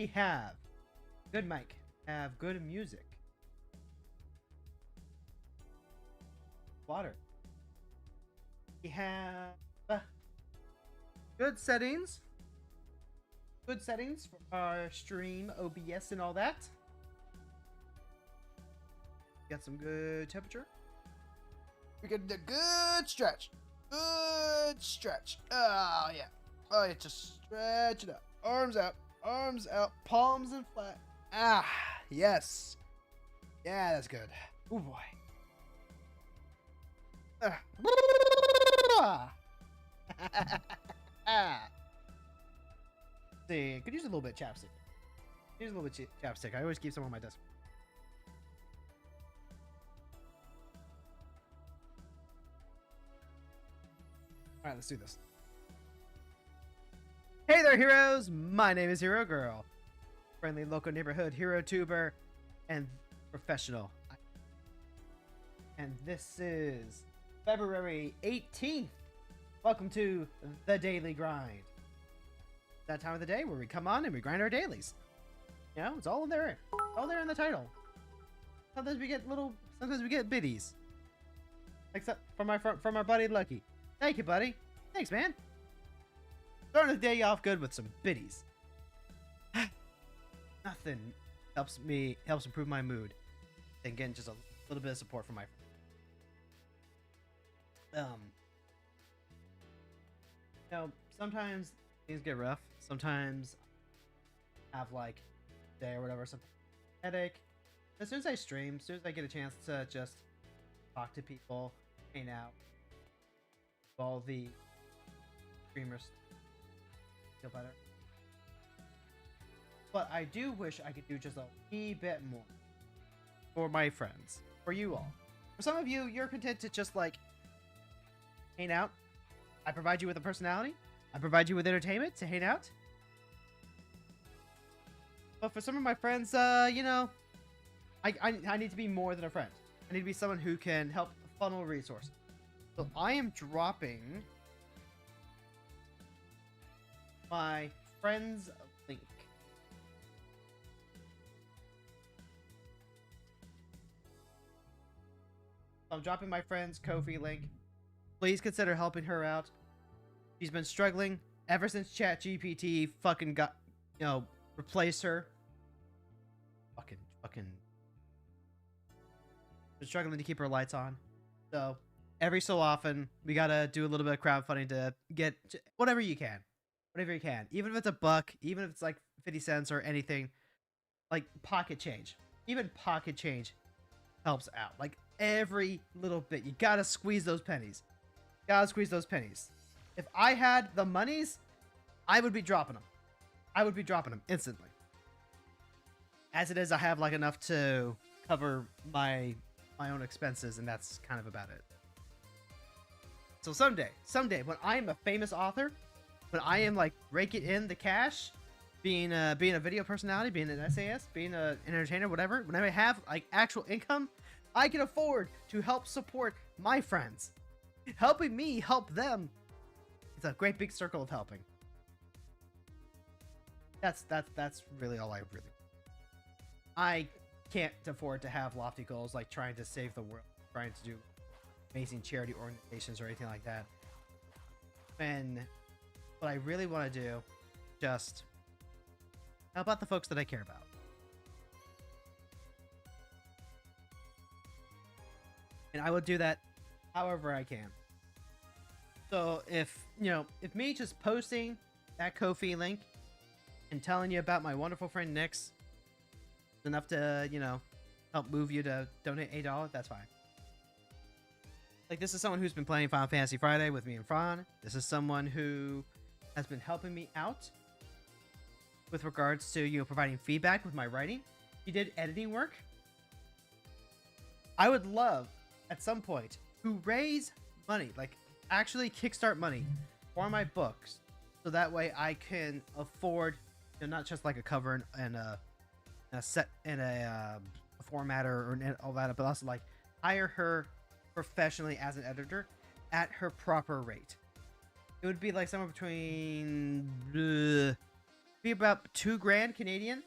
We have good mic, have good music, water. We have good settings. Good settings for our stream, OBS, and all that. Got some good temperature. We got a good stretch. Good stretch. Oh, yeah. Oh, yeah. Just stretch it up. Arms out. Arms out. Palms in flat. Ah, yes. Yeah, that's good. Oh, boy. See, could use a little bit of chapstick. Use a little bit of chapstick. I always keep some on my desk. Alright, let's do this. Hey there, heroes! My name is Hero Girl. Friendly local neighborhood hero tuber and professional. And this is February 18th. Welcome to the Daily Grind. That time of the day where we come on and we grind our dailies. You know, it's all in there. All there in the title. Sometimes we get biddies. Except from our buddy Lucky. Thank you, buddy. Thanks, man. Starting the day off good with some biddies. Nothing helps improve my mood than getting just a little bit of support from my friends. You know, sometimes things get rough. Sometimes I have like a day or whatever, some headache. As soon as I stream, as soon as I get a chance to just talk to people, hang out, all the streamers feel better. But I do wish I could do just a wee bit more for my friends, for you all. For some of you, you're content to just like hang out. I provide you with a personality. I provide you with entertainment to hang out. But for some of my friends, you know, I need to be more than a friend. I need to be someone who can help funnel resources. So I am dropping my friends link. I'm dropping my friend's Ko-fi link. Please consider helping her out. She's been struggling ever since ChatGPT fucking got, you know, replaced her. Fucking. Been struggling to keep her lights on. So every so often, we gotta do a little bit of crowdfunding to get whatever you can. Whatever you can. Even if it's $1, even if it's like 50 cents or anything. Like pocket change. Even pocket change helps out. Like every little bit. You gotta squeeze those pennies. Gotta squeeze those pennies. If I had the monies, I would be dropping them. I would be dropping them instantly. As it is, I have like enough to cover my own expenses, and that's kind of about it. So someday, when I am a famous author, when I am like raking in the cash, being a video personality, being an SAS, being an entertainer, whatever, when I have like actual income, I can afford to help support my friends. Helping me help them. It's a great big circle of helping. That's really all I really. I can't afford to have lofty goals like trying to save the world, trying to do amazing charity organizations or anything like that. And what I really want to do, just help out the folks that I care about. And I will do that however I can. So if me just posting that Ko-fi link and telling you about my wonderful friend Nyx is enough to, help move you to donate $8, that's fine. Like, this is someone who's been playing Final Fantasy Friday with me and Fran. This is someone who has been helping me out with regards to, providing feedback with my writing. He did editing work. I would love, at some point, to raise money, like actually kickstart money for my books, so that way I can afford, not just like a cover and a set and a formatter or all that, but also like hire her professionally as an editor at her proper rate. It would be like somewhere between Be about $2 grand Canadian.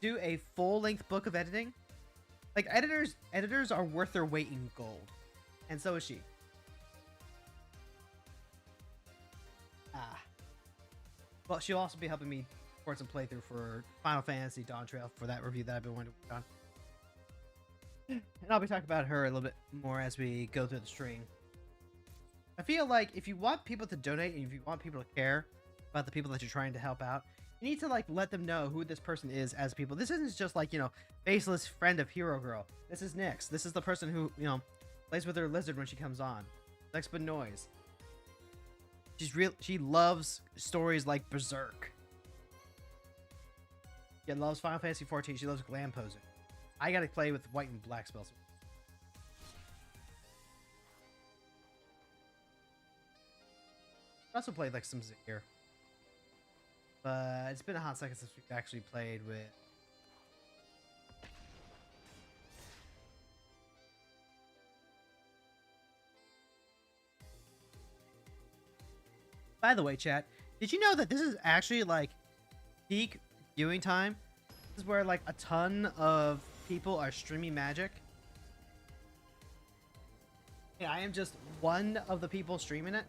Do a full-length book of editing. Like, editors are worth their weight in gold. And so is she. Well, she'll also be helping me record some playthrough for Final Fantasy Dawn Trail for that review that I've been wanting to work on. And I'll be talking about her a little bit more as we go through the stream. I feel like if you want people to donate and if you want people to care about the people that you're trying to help out, you need to like let them know who this person is as people. This isn't just like, you know, faceless friend of Hero Girl. This is Nyx. This is the person who, you know, plays with her lizard when she comes on. Next but noise. She loves stories like Berserk. She loves Final Fantasy 14. She loves glam posing. I gotta play with white and black spells. I also played like some Zikir. But it's been a hot second since we've actually played with... By the way, chat, did you know that this is actually like peak viewing time? This is where like a ton of people are streaming Magic. Yeah, I am just one of the people streaming it.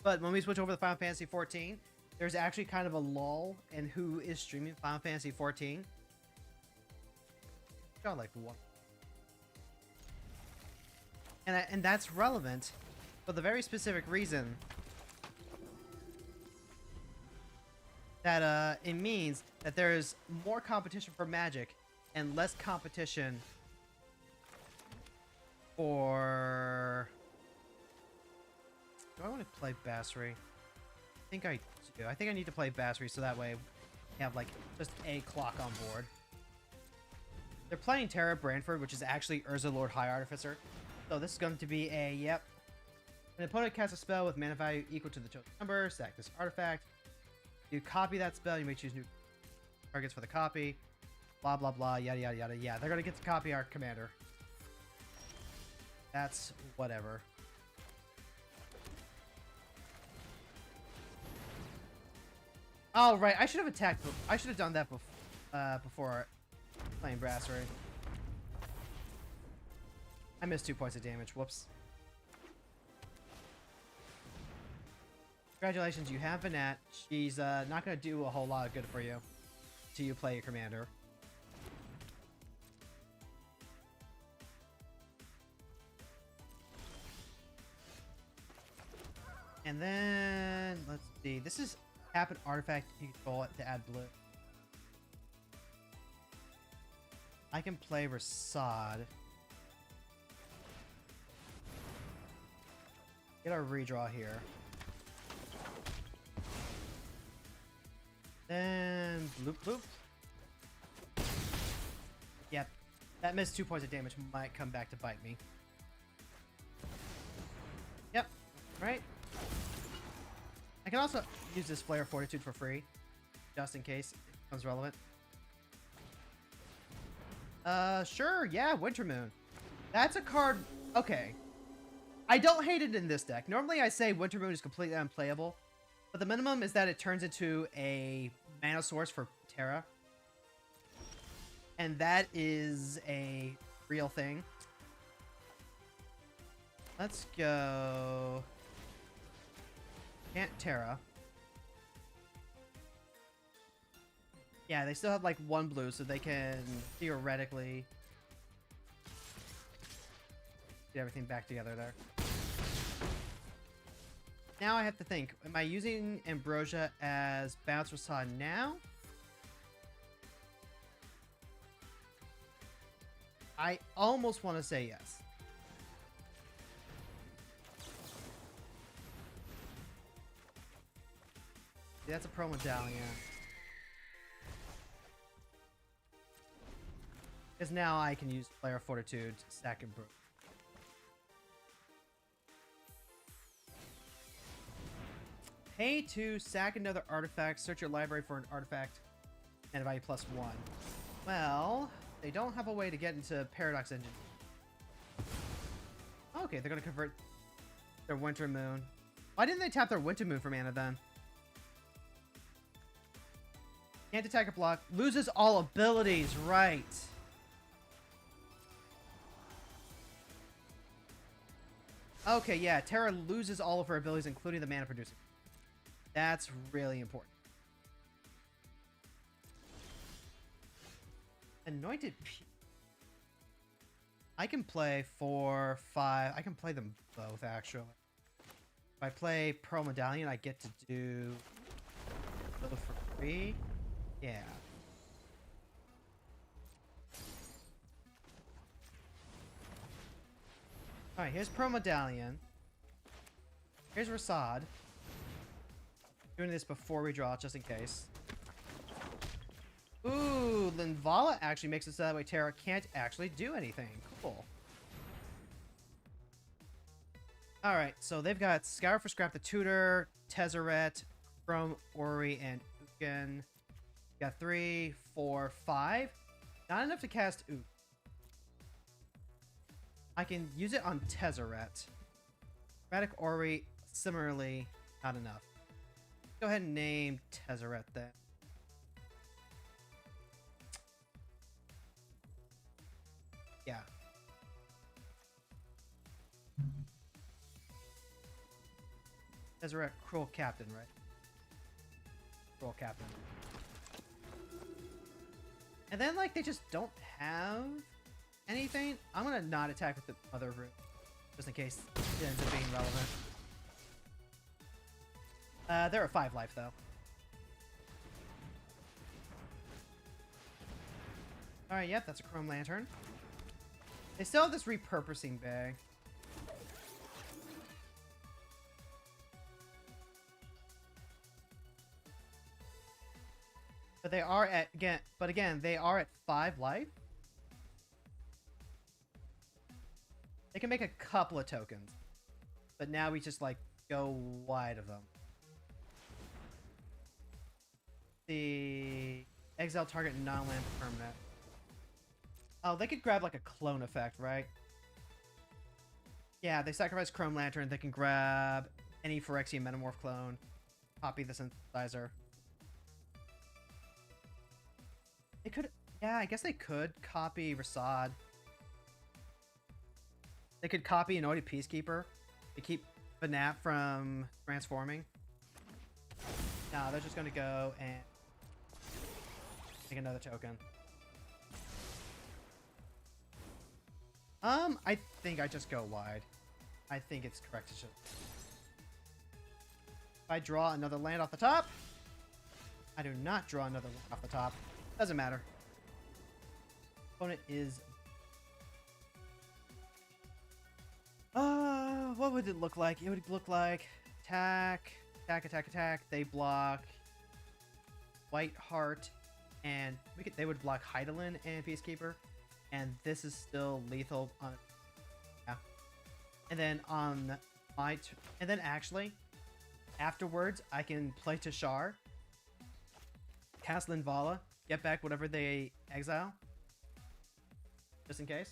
But when we switch over to Final Fantasy 14, there's actually kind of a lull in who is streaming Final Fantasy 14. Got like one. And that's relevant for the very specific reason that it means that there's more competition for Magic and less competition for... Do I want to play Basri? I think I do. I think I need to play Basri so that way we have like just a clock on board. They're playing Terra Branford, which is actually Urza Lord High Artificer. So this is going to be a, yep. An opponent casts a spell with mana value equal to the chosen number. Sack this artifact. You copy that spell. You may choose new targets for the copy. Blah, blah, blah. Yada, yada, yada. Yeah, they're going to get to copy our commander. That's whatever. Oh, right. I should have attacked. I should have done that before playing Brasserie. I missed 2 points of damage. Whoops. Congratulations, you have Vanat. She's not going to do a whole lot of good for you until you play your commander. And then, let's see. This is tap an artifact you control it to add blue. I can play Rasad. Get our redraw here. Then bloop bloop. Yep. That missed 2 points of damage might come back to bite me. Yep. Right. I can also use this Flare of Fortitude for free, just in case it becomes relevant. Sure, yeah, Winter Moon. That's a card... Okay. I don't hate it in this deck. Normally I say Winter Moon is completely unplayable, but the minimum is that it turns into a mana source for Terra. And that is a real thing. Let's go... Can't Terra. Yeah, they still have like 1 blue, so they can theoretically get everything back together there. Now I have to think, am I using Ambrosia as Bounce Rasad now? I almost want to say yes. See, that's a pro medallion. Because now I can use Flare of Fortitude to stack and brew. Pay to sack another artifact. Search your library for an artifact. And value +1. Well, they don't have a way to get into Paradox Engine. Okay, they're going to convert their Winter Moon. Why didn't they tap their Winter Moon for mana then? Can't attack or block. Loses all abilities, right. Okay, yeah, Terra loses all of her abilities, including the mana producing. That's really important. Anointed P. I can play 4, 5. I can play them both, actually. If I play Pearl Medallion, I get to do both for free. Yeah. Alright, here's Pearl Medallion. Here's Rasad. Doing this before we draw, just in case. Ooh, Linvala actually makes it so that way Terra can't actually do anything. Cool. Alright, so they've got Scour for Scrap the Tutor, Tezzeret, Chrome, Ori, and Uken. Got 3, 4, 5. Not enough to cast Ook. I can use it on Tezzeret. Chromatic Ori, similarly, not enough. Go ahead and name Tezzeret then. Yeah. Tezzeret, Cruel Captain, right? Cruel Captain. And then, like, they just don't have anything. I'm gonna not attack with the other room, just in case it ends up being relevant. They're at 5 life, though. Alright, yep, that's a Chrome Lantern. They still have this repurposing bag. But they are at, again, they are at 5 life. They can make a couple of tokens. But now we just, like, go wide of them. The exile target non-land permanent. Oh, they could grab, like, a clone effect, right? Yeah, they sacrifice Chrome Lantern. They can grab any Phyrexian Metamorph clone. Copy the synthesizer. They could... Yeah, I guess they could copy Rasad. They could copy Anointed Peacekeeper to keep Banat from transforming. No, they're just going to go and make another token. I think I just go wide. I think it's correct to just... If I draw another land off the top, I do not draw another land off the top. Doesn't matter. Opponent is... what would it look like? It would look like attack, attack, attack, attack. They block White Heart, and they would block Heidelin and Peacekeeper. And this is still lethal on... Yeah. And then on my... And then actually, afterwards, I can play Tashar, cast Linvala, get back whatever they exile. Just in case.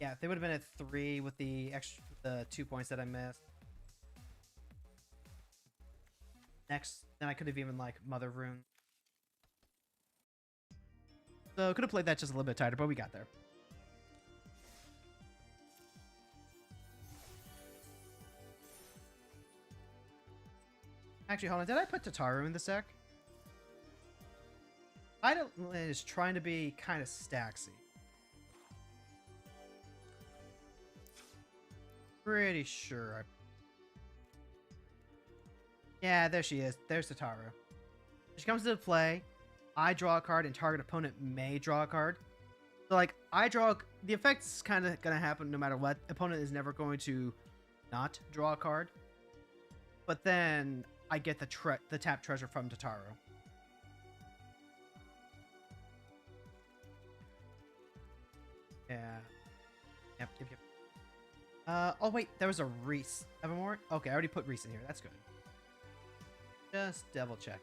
Yeah, they would have been at 3 with the extra, the 2 points that I missed. Next, then I could have even, like, Mother Rune. So, could have played that just a little bit tighter, but we got there. Actually, hold on. Did I put Tataru in this deck? Idolin is trying to be kind of stacksy. Pretty sure. Yeah, there she is. There's Tataru. She comes into play. I draw a card and target opponent may draw a card. So, like, I draw... The effect's kind of going to happen no matter what. Opponent is never going to not draw a card. But then I get the tap treasure from Tataru. Yeah. Yep, yep, yep. Oh wait, there was a Reese. Evermore? Okay, I already put Reese in here. That's good. Just double check.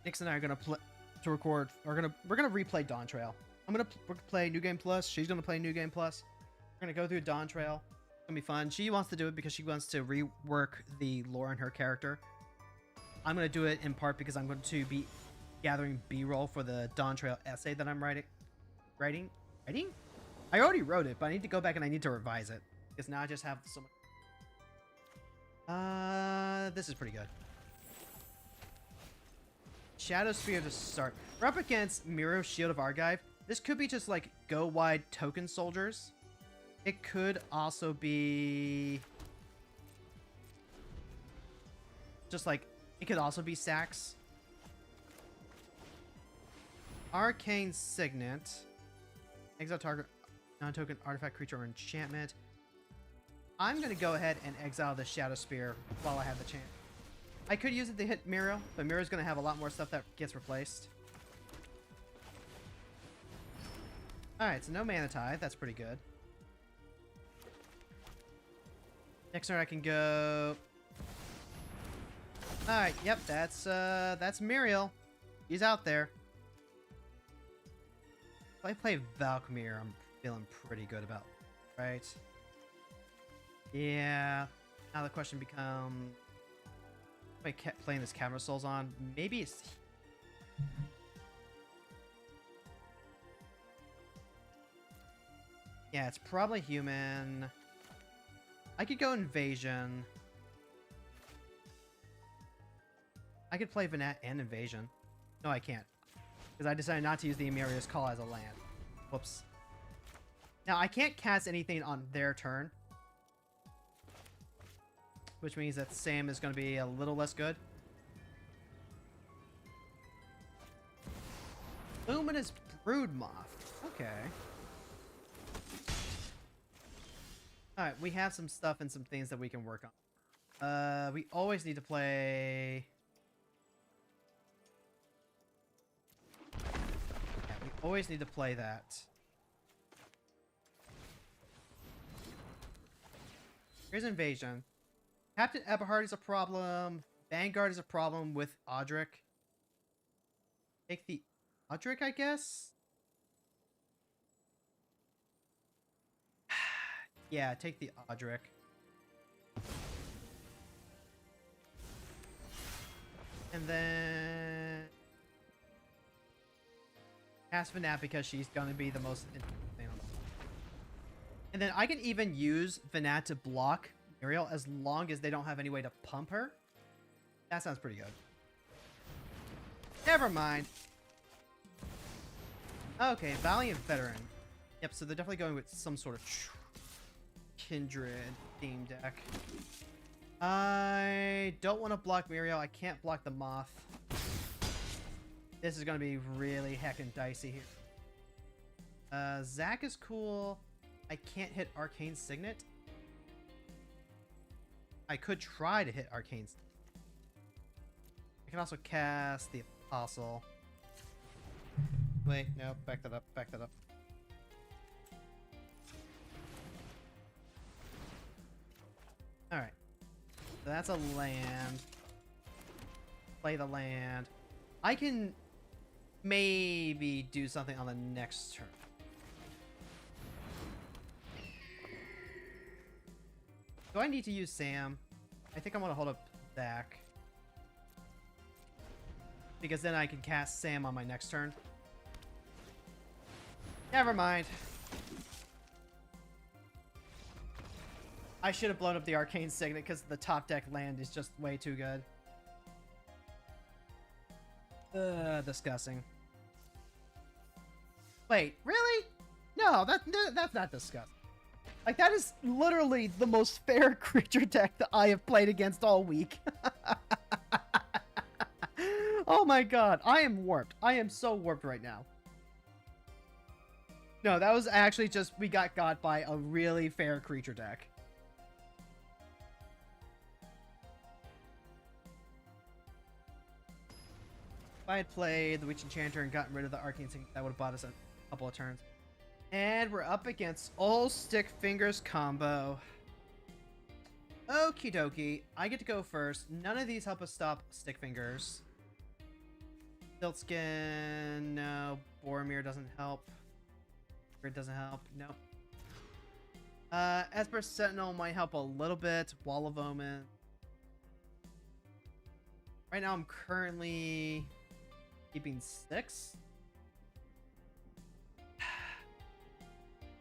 Nix and I are gonna we're gonna replay Dawn Trail. I'm gonna play New Game Plus. She's gonna play New Game Plus. We're gonna go through Dawn Trail. It's gonna be fun. She wants to do it because she wants to rework the lore in her character. I'm gonna do it in part because I'm going to be gathering B-roll for the Dawn Trail essay that I'm writing? I already wrote it, but I need to go back and I need to revise it because now I just have so much. This is pretty good. Shadow Sphere to start. We're up against Miro Shield of Argive. This could be just like go wide token soldiers. It could also be just like it could also be sacks. Arcane Signet. Exile target non-token artifact, creature, or enchantment. I'm going to go ahead and exile the Shadow Spear while I have the chance. I could use it to hit Miro, but Miro's going to have a lot more stuff that gets replaced. Alright, so no Mana Tithe. That's pretty good. Next turn I can go... Alright, yep, that's Muriel. He's out there. If I play Valkmir, I'm feeling pretty good about it, right? Yeah. Now the question becomes... If I kept playing this Cavern of Souls on, maybe it's... Yeah, it's probably human. I could go Invasion. I could play Venat and Invasion. No, I can't. Because I decided not to use the Emeria's Call as a land. Whoops. Now, I can't cast anything on their turn. Which means that Sam is going to be a little less good. Luminous Broodmoth. Okay. Alright, we have some stuff and some things that we can work on. We always need to play... Yeah, we always need to play that. Here's Invasion. Captain Eberhard is a problem. Vanguard is a problem with Audric. Take the Audric, I guess? Yeah, take the Audric. And then... cast Venat because she's gonna be the most interesting thing on the board. And then I can even use Venat to block Muriel as long as they don't have any way to pump her. That sounds pretty good. Never mind. Okay, Valiant Veteran. Yep, so they're definitely going with some sort of Kindred theme deck. I don't want to block Muriel. I can't block the Moth. This is going to be really heckin' dicey here. Zac is cool. I can't hit Arcane Signet. I could try to hit Arcane Signet. I can also cast the Apostle. Wait, no, back that up, back that up. Alright. So that's a land. Play the land. I can maybe do something on the next turn. Do I need to use Sam? I think I want to hold up Zac. Because then I can cast Sam on my next turn. Never mind. I should have blown up the Arcane Signet because the top deck land is just way too good. Disgusting. Wait, really? No, that's not disgusting. Like, that is literally the most fair creature deck that I have played against all week. Oh my god, I am warped. I am so warped right now. No, that was actually just, we got by a really fair creature deck. If I had played the Witch Enchanter and gotten rid of the Arcane Signet, that would have bought us a couple of turns. And we're up against All Stick Fingers combo. Okie dokie. I get to go first. None of these help us stop Stick Fingers. Siltskin, no. Boromir doesn't help. It doesn't help. Nope. Esper Sentinel might help a little bit. Wall of Omen. Right now I'm currently keeping 6.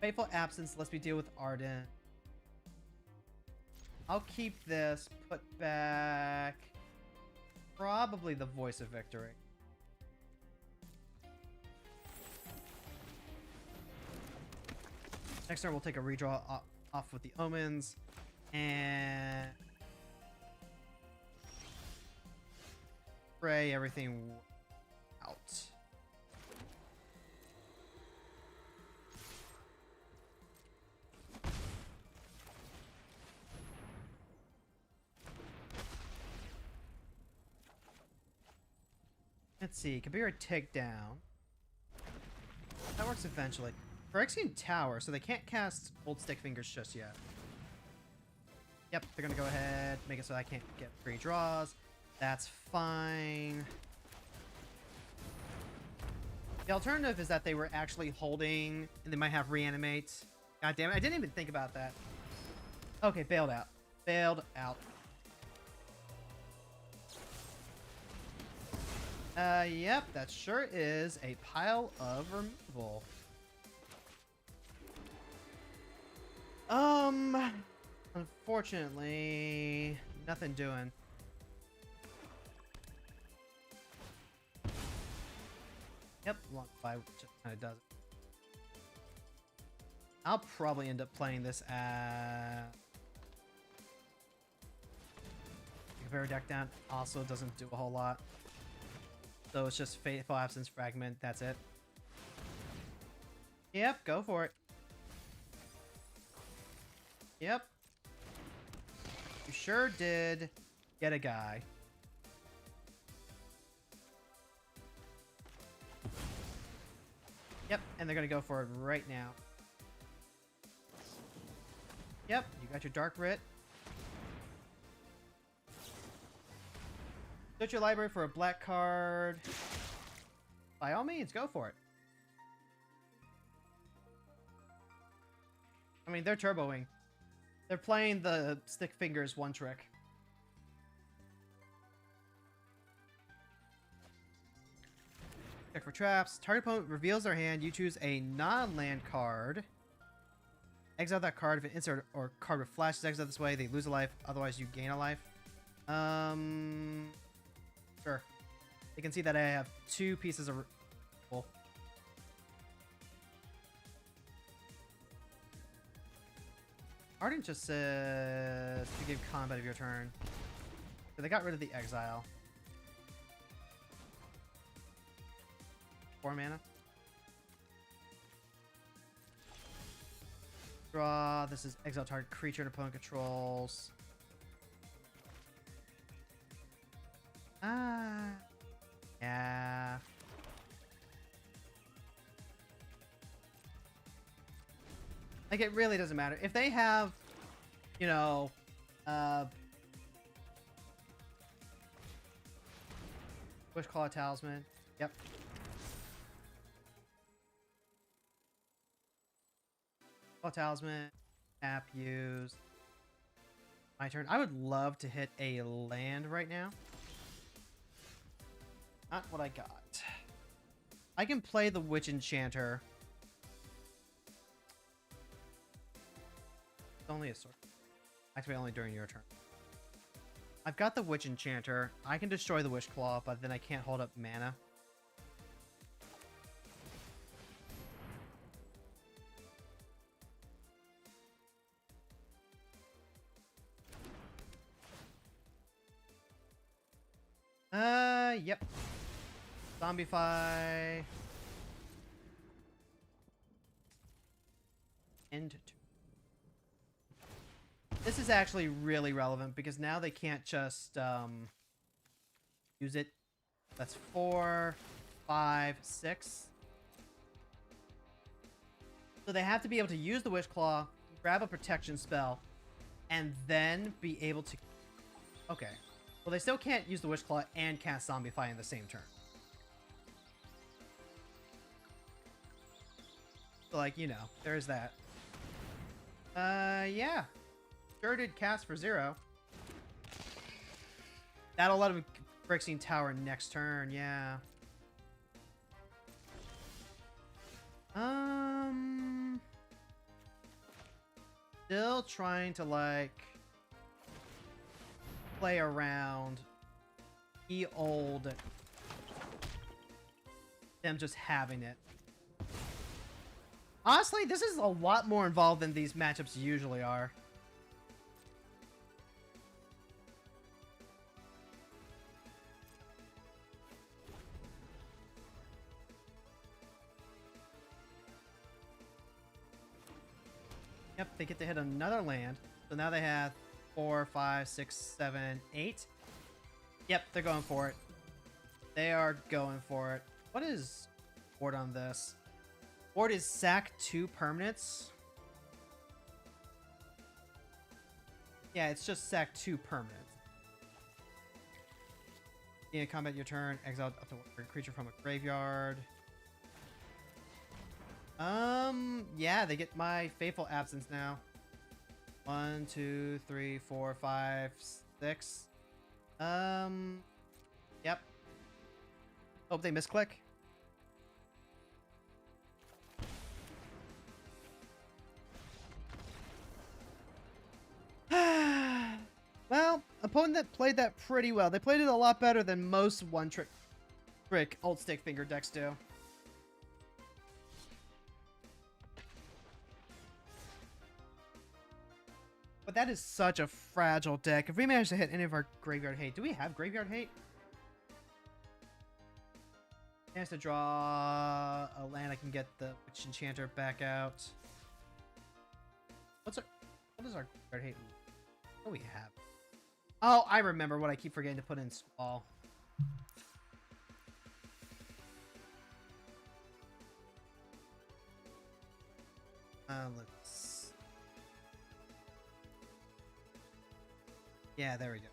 Fateful Absence lets me deal with Arden. I'll keep this, put back probably the Voice of Victory. Next turn we'll take a redraw off with the Omens and spray everything out. Let's see, Kabir takedown. That works eventually. Phyrexian Tower, so they can't cast Old Stick Fingers just yet. Yep, they're gonna go ahead, make it so I can't get free draws. That's fine. The alternative is that they were actually holding, and they might have reanimate. God damn it, I didn't even think about that. Okay, bailed out. Bailed out. Yep, that sure is a pile of removal. Unfortunately, nothing doing. Yep, long by just kind of does it. I'll probably end up playing this at Compare deck down. Also doesn't do a whole lot. So it's just Fateful Absence Fragment, that's it. Yep, go for it. Yep. You sure did get a guy. Yep, and they're gonna go for it right now. Yep, you got your Dark Writ. Search your library for a black card. By all means, go for it. I mean, they're turboing. They're playing the Stick Fingers one trick. Check for traps. Target opponent reveals their hand. You choose a non-land card. Exile that card. If an insert or card with flash is exiled this way, they lose a life. Otherwise, you gain a life. Sure. You can see that I have 2 pieces of... Well, Arden just says to give combat of your turn. So they got rid of the exile. 4 mana. Draw. This is exile target creature and opponent controls. Yeah. Like, it really doesn't matter. If they have, you know, Wishclaw Talisman. Yep. Wishclaw Talisman. Tap, use. My turn. I would love to hit a land right now. Not what I got. I can play the Witch Enchanter. It's only a sword. Actually, only during your turn. I've got the Witch Enchanter. I can destroy the Wishclaw, but then I can't hold up mana. Yep. Zombify. End 2. This is actually really relevant because now they can't just use it. That's 4, 5, 6. So they have to be able to use the Wishclaw, grab a protection spell, and then be able to... Okay. Well, they still can't use the Wishclaw and cast Zombify in the same turn. So, like, you know, there's that. Yeah. Sure did cast for 0. That'll let him Phyrexian Tower next turn, yeah. Still trying to, like, play around the old them just having it. Honestly, this is a lot more involved than these matchups usually are. Yep, they get to hit another land. So now they have 4, 5, 6, 7, 8. Yep, they're going for it. They are going for it. What is board on this? Board is sack 2 permanents. Yeah, it's just sack 2 permanents. In combat your turn, exile up to one creature from a graveyard. Yeah, they get my Fateful Absence now. 1, 2, 3, 4, 5, 6. Yep. Hope they misclick. Well, opponent that played that pretty well. They played it a lot better than most one-trick alt stick finger decks do. But that is such a fragile deck. If we manage to hit any of our Graveyard Hate... Do we have Graveyard Hate? Chance to draw a land. I can get the Witch Enchanter back out. What is our Graveyard Hate? What do we have? Oh, I remember what I keep forgetting to put in Squall. Let's... Yeah, there we go.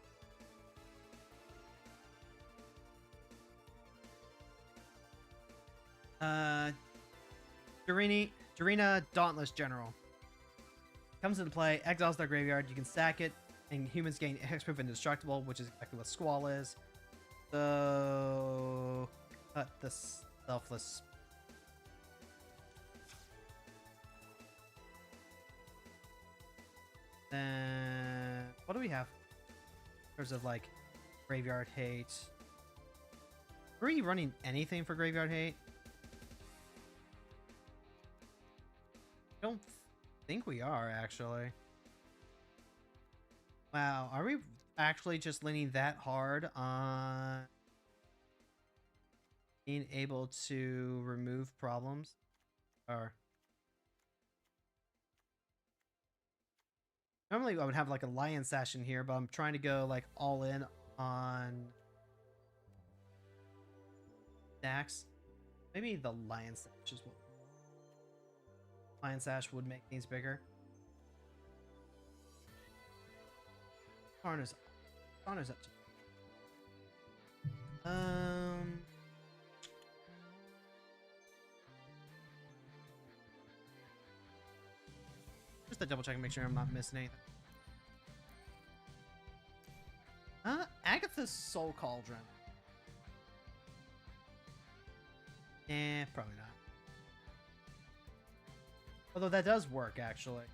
Dorina Dauntless General. Comes into play, exiles their graveyard, you can sack it, and humans gain hexproof and indestructible, which is exactly what Squall is. So... cut the selfless... Then... what do we have? In terms of, like, Graveyard Hate. Are we running anything for Graveyard Hate? I don't think we are, actually. Wow, are we actually just leaning that hard on being able to remove problems? Or... normally I would have like a Lion Sash in here, but I'm trying to go like all in on stacks. Maybe the Lion Sash is what... Lion Sash would make things bigger. Karna's up to... just to double check and make sure I'm not missing anything. Agatha's Soul Cauldron. Probably not. Although that does work, actually.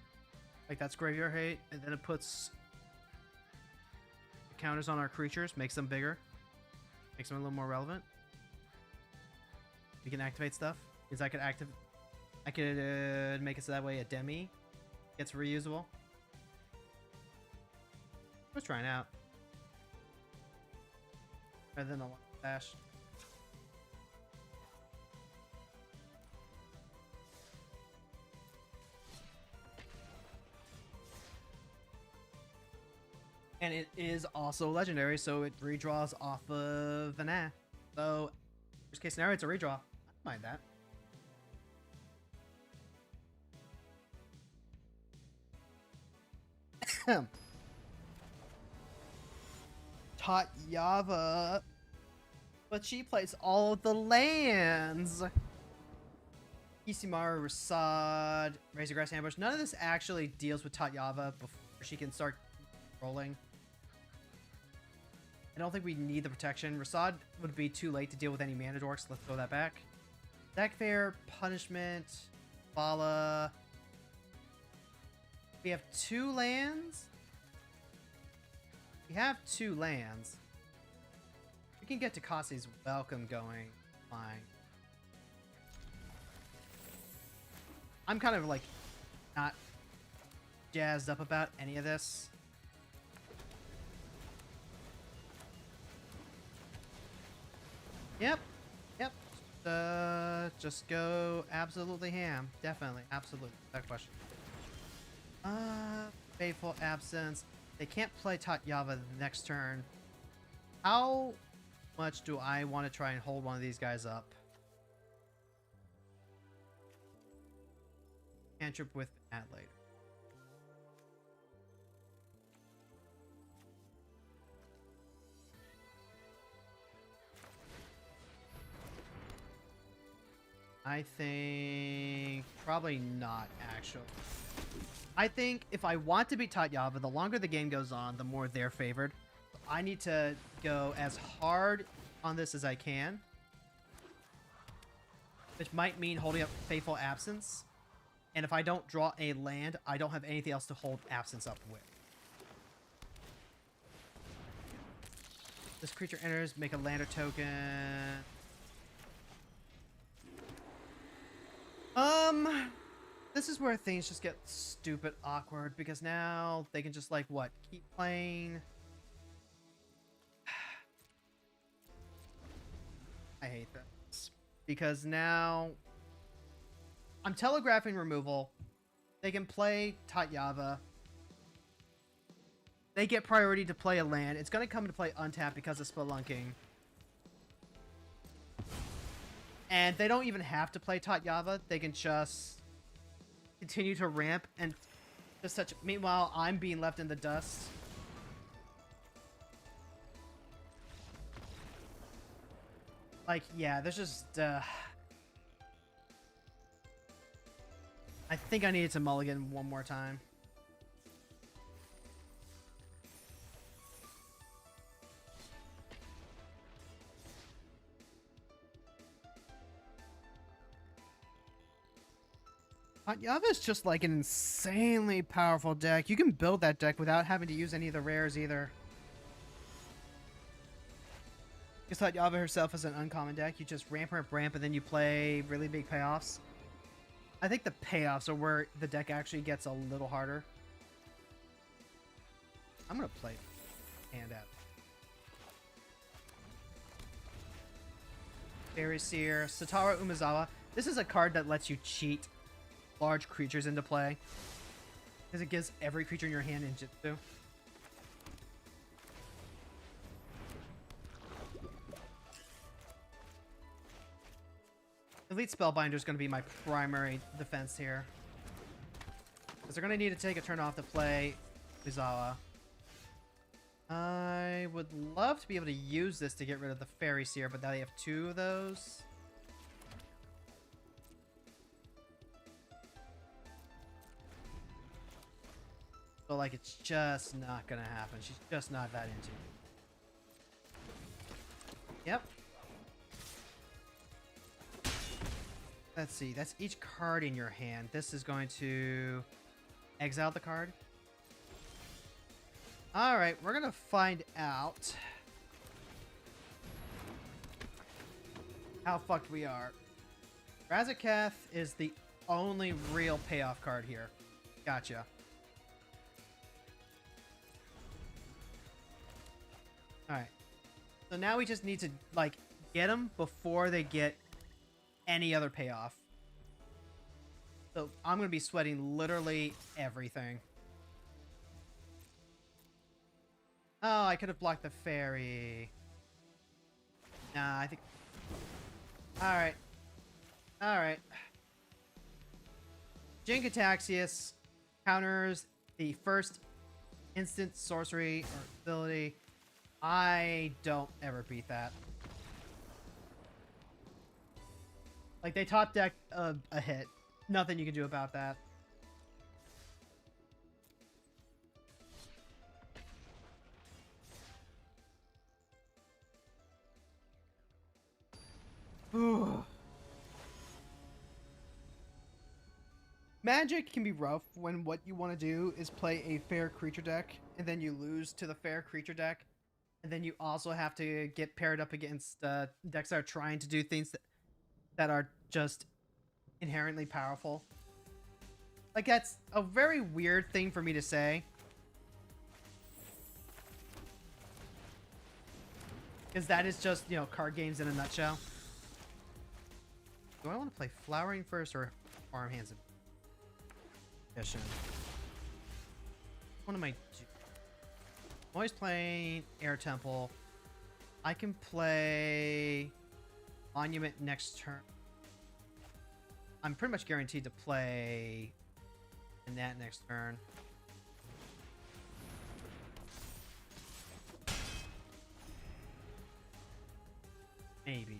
Like, that's Graveyard Hate, and then it puts counters on our creatures, makes them bigger, makes them a little more relevant. We can activate stuff. Because I could make it so that way a Demi gets reusable. Let's try it out. Rather than a dash. And it is also legendary, so it redraws off of an So, worst case scenario, it's a redraw. I don't mind that. Tatyava. But she plays all of the lands. Isimaru, Rasad, Razor Grass Ambush. None of this actually deals with Tatyava before she can start rolling. I don't think we need the protection. Rasad would be too late to deal with any mana dorks. Let's throw that back. Deck Fair, Punishment, Bala. We have 2 lands. We have 2 lands. We can get Takase's Welcome going. Fine. I'm kind of like not jazzed up about any of this. Yep. Just go absolutely ham. Definitely. Absolutely. That question. Fateful Absence. They can't play Tatyava the next turn. How much do I want to try and hold one of these guys up? Cantrip with that later. I think probably not, actually. I think if I want to beat Tatyava, the longer the game goes on, the more they're favored. I need to go as hard on this as I can, which might mean holding up Fateful Absence. And if I don't draw a land, I don't have anything else to hold Absence up with. This creature enters, make a lander token. This is where things just get stupid awkward, because now they can just, like, what? Keep playing. I hate this. Because now I'm telegraphing removal. They can play Tatyava. They get priority to play a land. It's going to come to play untapped because of Spelunking. And they don't even have to play Tatyava. They can just continue to ramp and just such. Meanwhile, I'm being left in the dust. Like, yeah, there's just I think I needed to mulligan one more time. Tatyava is just like an insanely powerful deck. You can build that deck without having to use any of the rares either. Because Tatyava herself is an uncommon deck. You just ramp, and then you play really big payoffs. I think the payoffs are where the deck actually gets a little harder. I'm going to play hand out. Fairy Seer, Satara Umezawa. This is a card that lets you cheat large creatures into play, because it gives every creature in your hand ninjutsu. Elite Spellbinder is going to be my primary defense here, because they're going to need to take a turn off to play Uzawa. I would love to be able to use this to get rid of the Fairy Seer, but now they have 2 of those. So, like, it's just not gonna happen. She's just not that into it. Yep. Let's see. That's each card in your hand. This is going to exile the card. Alright, we're gonna find out how fucked we are. Razaketh is the only real payoff card here. Gotcha. Alright. So now we just need to, like, get them before they get any other payoff. So I'm going to be sweating literally everything. Oh, I could have blocked the fairy. Nah, I think... Alright. Alright. Jinkataxius counters the first instant sorcery or ability. I don't ever beat that. Like, they top deck a hit. Nothing you can do about that. Magic can be rough when what you want to do is play a fair creature deck, and then you lose to the fair creature deck, and then you also have to get paired up against decks that are trying to do things that are just inherently powerful. Like, that's a very weird thing for me to say. Because that is just, you know, card games in a nutshell. Do I want to play Flowering first or Farmhands Edition? What am I doing? I'm always playing Air Temple. I can play Monument next turn. I'm pretty much guaranteed to play that next turn. Maybe.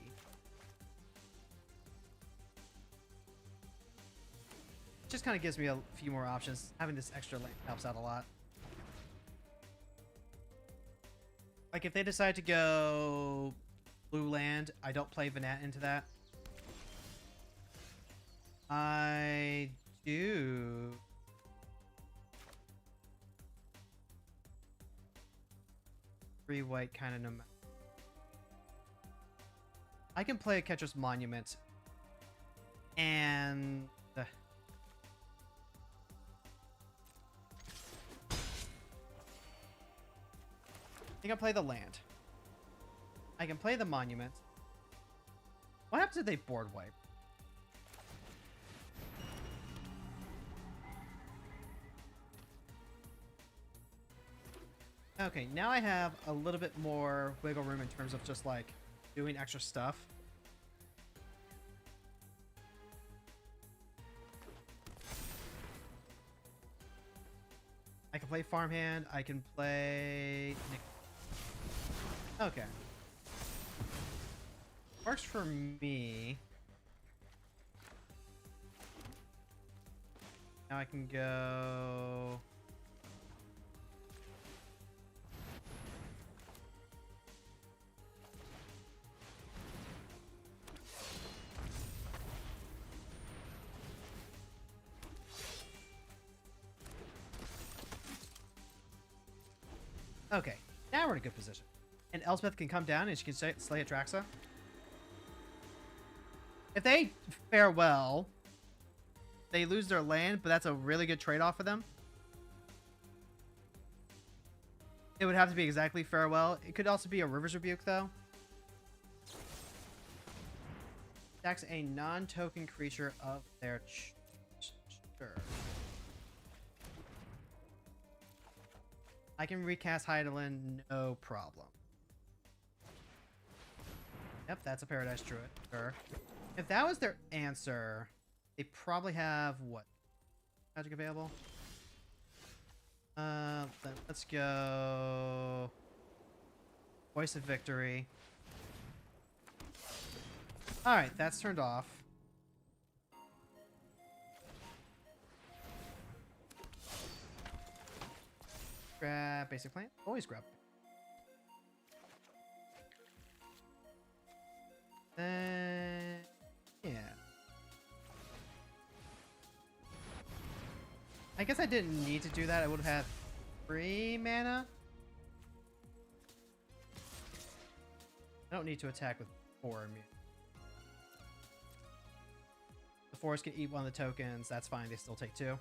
Just kind of gives me a few more options. Having this extra lane helps out a lot. Like, if they decide to go blue land, I don't play Vanat into that. I do. Three white kind of no matter. I can play a Catcher's Monument. And I think I'll play the land. I can play the Monument. What happens if they board wipe? Okay, now I have a little bit more wiggle room in terms of just like doing extra stuff. I can play Farmhand. I can play... Okay. Works for me. Now I can go... Okay, now we're in a good position. And Elspeth can come down and she can slay Atraxa. If they fare well, they lose their land, but that's a really good trade-off for them. It would have to be exactly farewell. It could also be a River's Rebuke, though. Attacks a non-token creature of their sure. I can recast Hydaelyn, no problem. Yep, that's a Paradise Druid. Sure. If that was their answer, they probably have what? Magic available? Let's go. Voice of Victory. Alright, that's turned off. Grab basic plant. Always grab. Yeah. I guess I didn't need to do that. I would have had 3 mana. I don't need to attack with 4 immune. The forest can eat one of the tokens. That's fine. They still take 2.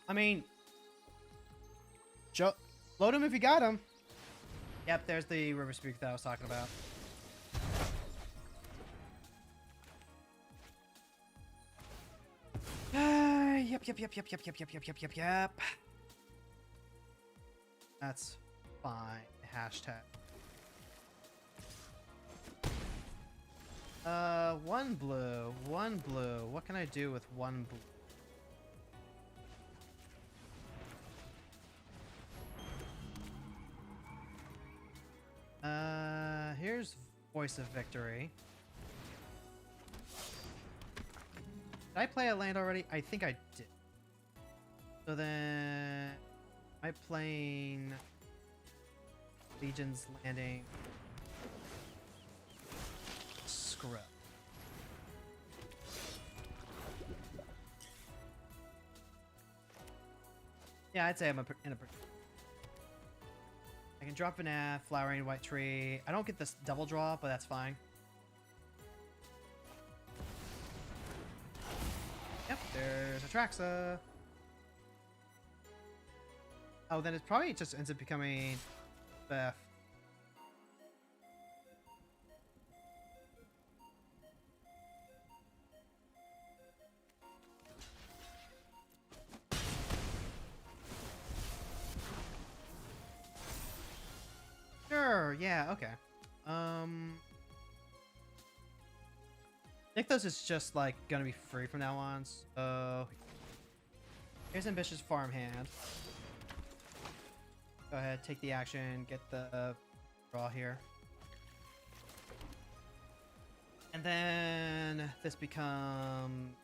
I mean, load him if you got him. Yep, there's the River Speak that I was talking about. Yep. That's fine. Hashtag. One blue. What can I do with 1 blue? There's Voice of Victory. Did I play a land already? I think I did. So then... am I playing... Legion's Landing? Screw up. Yeah, I'd say I'm in a... I can drop an F, Flowering White Tree. I don't get this double draw, but that's fine. Yep, there's Atraxa. Oh, then it probably just ends up becoming F. Sure, yeah, okay. Nykthos is just like gonna be free from now on, so here's Ambitious Farmhand. Go ahead, take the action, get the draw here. And then this becomes...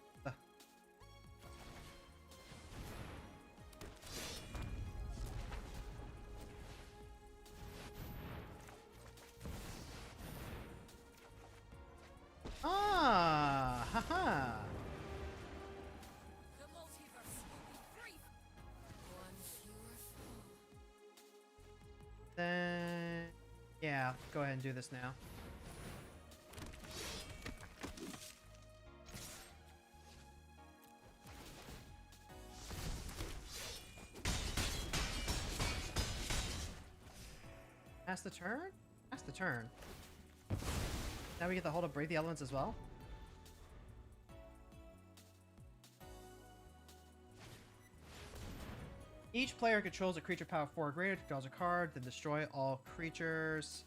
Ah, haha. Then, yeah, go ahead and do this now. Pass the turn? Pass the turn. Now we get the hold of Break the Elements as well. Each player controls a creature power 4 or greater, draws a card, then destroy all creatures.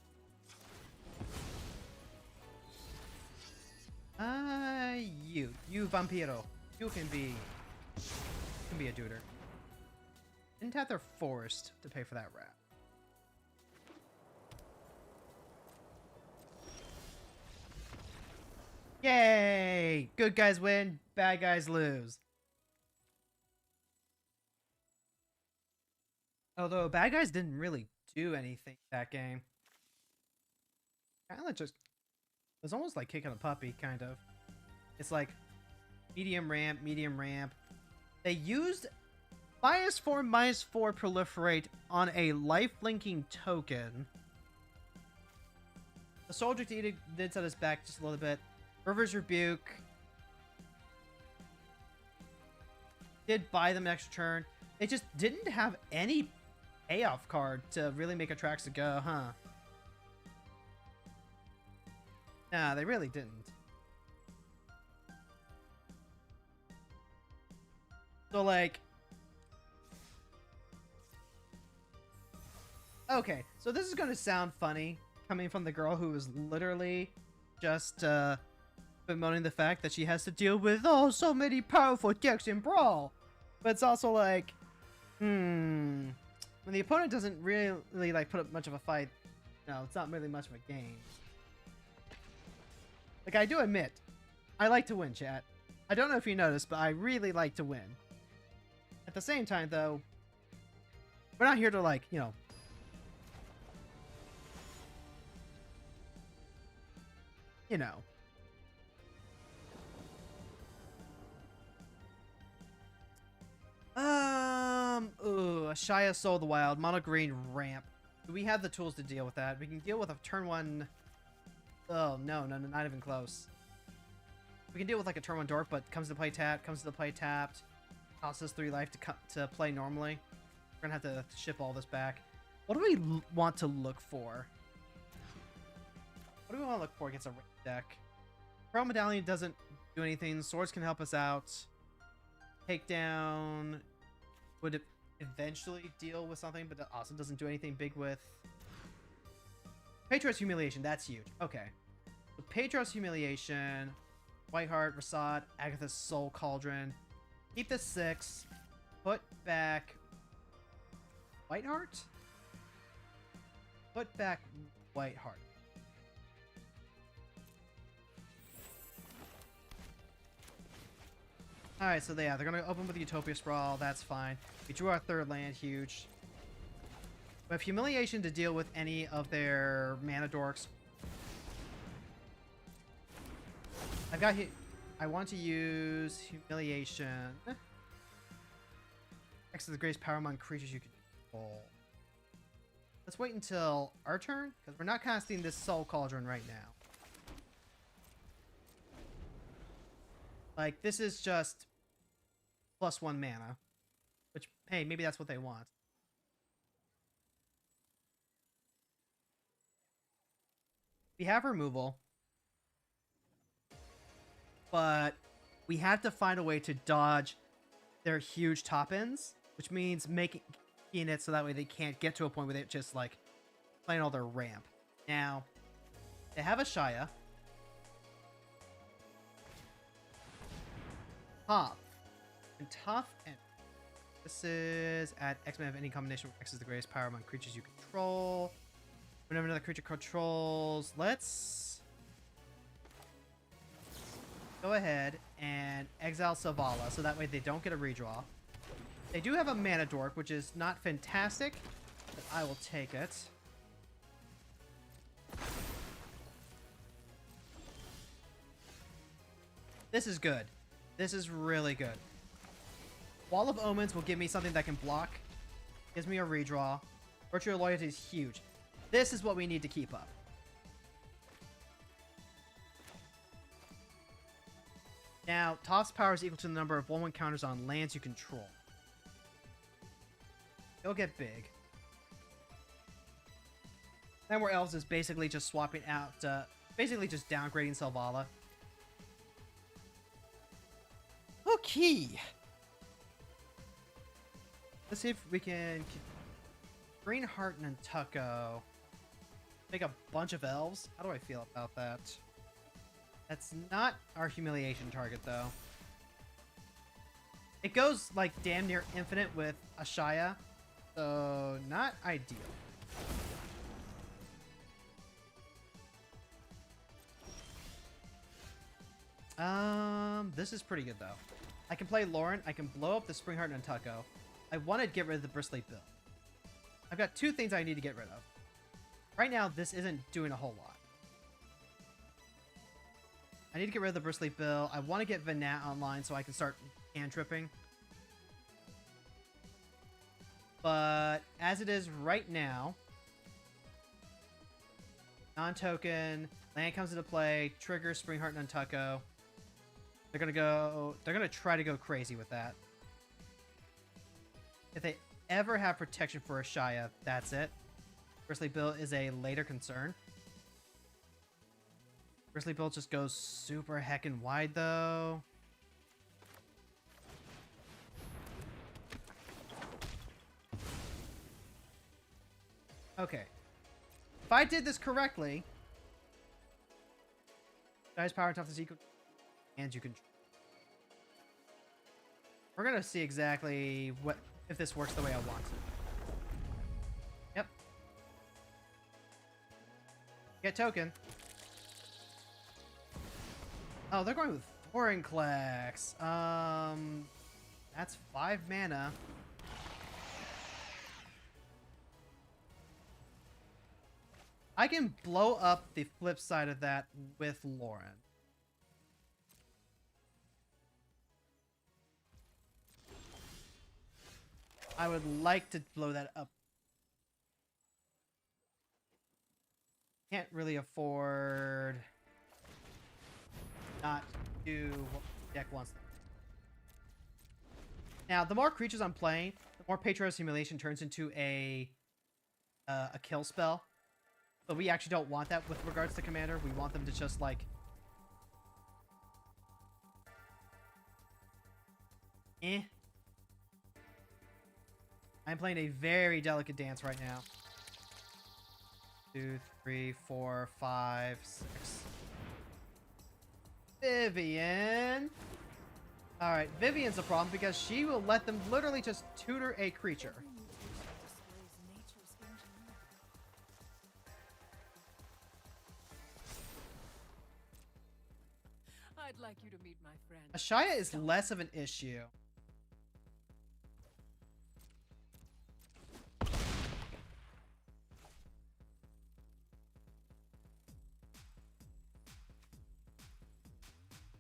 You Vampiro. You can be a duder. Didn't have their forced to pay for that rat. Yay! Good guys win, bad guys lose. Although bad guys didn't really do anything that game. Kind of just... it was almost like kicking a puppy, kind of. It's like medium ramp, medium ramp. They used -4/-4 proliferate on a life-linking token. The Soldier did set us back just a little bit. River's Rebuke did buy them an extra turn. They just didn't have any payoff card to really make Atraxa go, huh? Nah, they really didn't. So, like... okay, so this is gonna sound funny, coming from the girl who is literally just, bemoaning the fact that she has to deal with, oh, so many powerful decks in Brawl. But it's also like, when the opponent doesn't really, like, put up much of a fight, no, it's not really much of a game. Like, I do admit, I like to win, chat. I don't know if you noticed, but I really like to win. At the same time, though, we're not here to, like, you know... you know. Ooh, Ashaya Soul of the Wild, mono green ramp. Do we have the tools to deal with that? We can deal with a turn 1... oh, no, not even close. We can deal with like a turn 1 dork, but comes to play tapped, costs us 3 life to play normally. We're gonna have to ship all this back. What do we want to look for? What do we want to look for against a ranked deck? Pearl Medallion doesn't do anything. Swords can help us out. Takedown would eventually deal with something, but it also doesn't do anything big with. Patriot's Humiliation, that's huge. Okay. So Patriot's Humiliation, Whiteheart, Rasad, Agatha's Soul Cauldron. Keep the 6. Put back Whiteheart? Put back Whiteheart. Alright, so yeah, they're gonna open with Utopia Sprawl, that's fine. We drew our third land, huge. We have Humiliation to deal with any of their mana dorks. I want to use Humiliation. Next to the greatest power among creatures you can control. Let's wait until our turn, because we're not casting this Soul Cauldron right now. Like, this is just +1 mana. Which, hey, maybe that's what they want. We have removal. But we have to find a way to dodge their huge top ends, which means making it so that way they can't get to a point where they're just like playing all their ramp. Now, they have a Shia. Tough. And tough and this is at X-Men of any combination where X is the greatest power among creatures you control. Whenever another creature controls, let's go ahead and exile Savala so that way they don't get a redraw. They do have a mana dork, which is not fantastic, but I will take it. This is good. This is really good. Wall of Omens will give me something that can block. Gives me a redraw. Virtual Loyalty is huge. This is what we need to keep up. Now, Toss power is equal to the number of 1/1 counters on lands you control. It'll get big. Then where Elves is basically just swapping out, basically just downgrading Selvala. Okay. Let's see if we can Greenheart and Nantucko. Make a bunch of elves. How do I feel about that? That's not our humiliation target, though. It goes, like, damn near infinite with Ashaya, so not ideal. This is pretty good, though. I can play Lauren. I can blow up the Springheart and Nantucko. I want to get rid of the Bristly Bill. I've got two things I need to get rid of. Right now, this isn't doing a whole lot. I need to get rid of the Bristly Bill. I want to get Vanat online so I can start hand-tripping. But as it is right now, non-token, land comes into play, trigger Springheart and Nantucko. They're gonna try to go crazy with that. If they ever have protection for a Shia, that's it. Bristly Bill is a later concern. Bristly Bill just goes super heckin' wide, though. Okay. If I did this correctly, Shia's power and toughness equal, and you can. We're gonna see exactly what if this works the way I want it. Yep. Get token. Oh, they're going with Vorinclex. That's 5 mana. I can blow up the flip side of that with Lauren. I would like to blow that up. Can't really afford not do what the deck wants. Now, the more creatures I'm playing, the more Patriot's Humiliation turns into a kill spell. But we actually don't want that with regards to Commander. We want them to just, like... I'm playing a very delicate dance right now. 2, 3, 4, 5, 6. Vivian! Alright, Vivian's a problem because she will let them literally just tutor a creature. like you to meet my friend. Ashaya is less of an issue.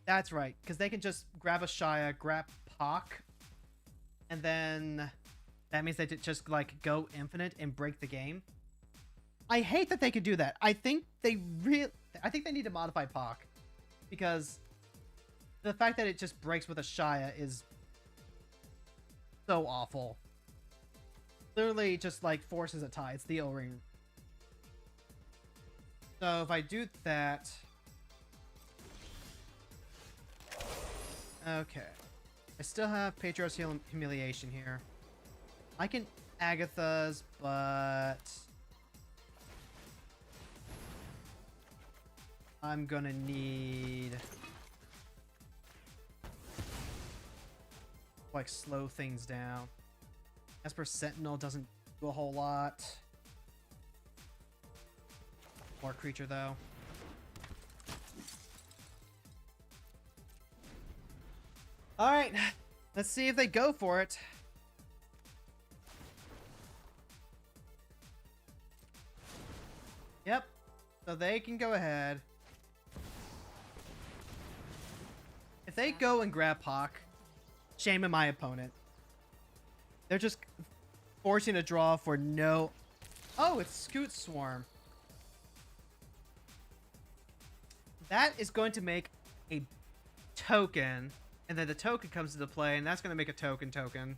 That's right, because they can just grab Ashaya, grab Pock, and then that means they just like go infinite and break the game. I hate that they could do that. I think they need to modify Pock, because the fact that it just breaks with Ashaya is so awful. Literally just like forces a tie. It's the O-ring. So if I do that, okay. I still have Patriarch's Humiliation here. I can Agatha's, but I'm gonna need like slow things down. Esper Sentinel doesn't do a whole lot. More creature though. Alright, let's see if they go for it. Yep, so they can go ahead. If they go and grab Pock, shame on my opponent. They're just forcing a draw for no... Oh, it's Scoot Swarm. That is going to make a token, and then the token comes into play, and that's going to make a token. Can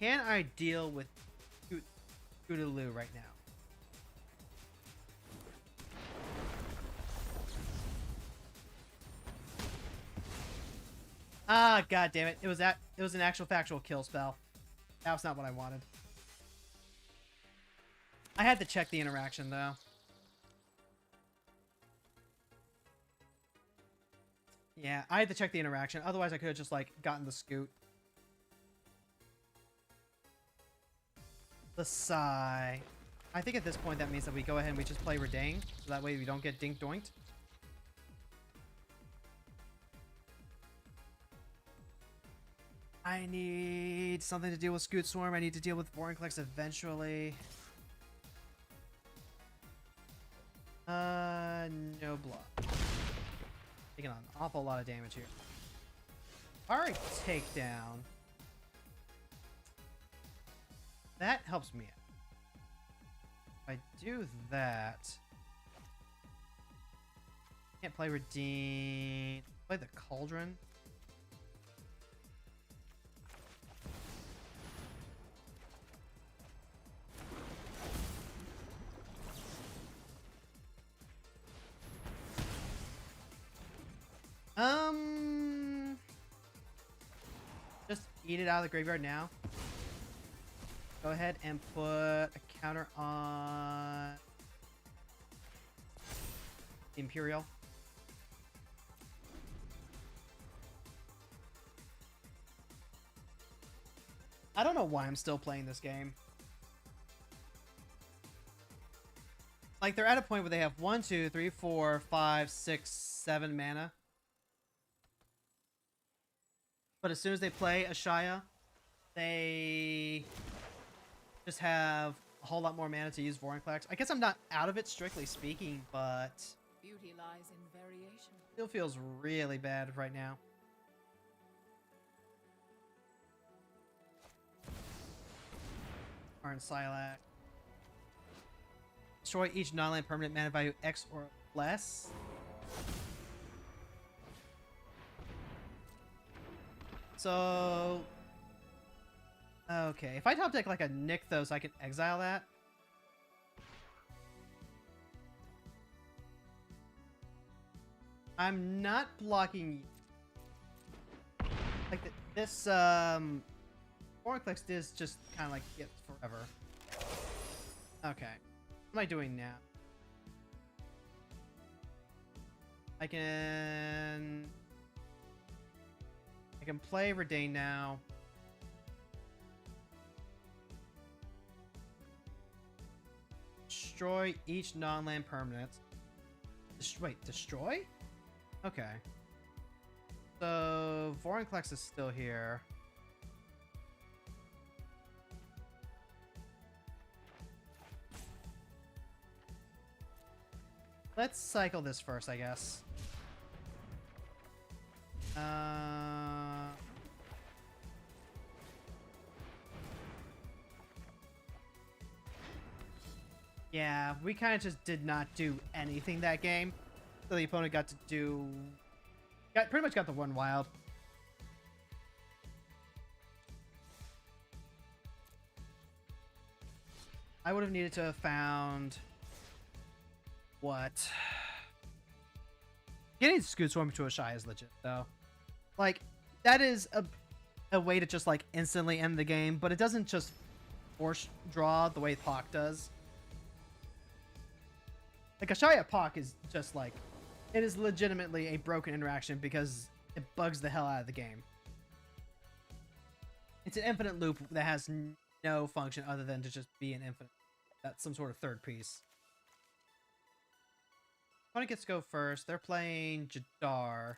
I deal with Scootaloo right now? Ah, god damn it. It was an actual factual kill spell. That was not what I wanted. I had to check the interaction though. Yeah, I had to check the interaction. Otherwise I could have just like gotten the Scoot. The Sigh. I think at this point that means that we go ahead and we just play Redang, so that way we don't get dink doinked. I need something to deal with Scoot Swarm. I need to deal with Vorinclex eventually. No block. Taking on an awful lot of damage here. Alright, takedown. That helps me out. If I do that... Can't play Redeem. Play the Cauldron. Just eat it out of the graveyard now. Go ahead and put a counter on the Imperial. I don't know why I'm still playing this game. Like, they're at a point where they have 1, 2, 3, 4, 5, 6, 7 mana. But as soon as they play Ashaya, they just have a whole lot more mana to use Vorinclex. I guess I'm not out of it, strictly speaking, but beauty lies in variation. Still feels really bad right now. Arn Silac. Destroy each non-land permanent mana value X or less. So, okay, if I top deck like a Nykthos, I can exile that. I'm not blocking. Like this, Vorinclex is just kind of like it forever. Okay, what am I doing now? I can play Redain now. Destroy each non-land permanent. Wait, destroy? Okay. So Vorinclex is still here. Let's cycle this first, I guess. Yeah, we kind of just did not do anything that game. So the opponent got to do... pretty much got the one wild. I would have needed to have found... What? Getting Scoot Swarm to a Shy is legit, though. Like, that is a way to just, like, instantly end the game, but it doesn't just force draw the way Pock does. Like, a Shy at Pock is just, like, it is legitimately a broken interaction because it bugs the hell out of the game. It's an infinite loop that has no function other than to just be an infinite. That's some sort of third piece. Opponent gets to go first. They're playing Jadar.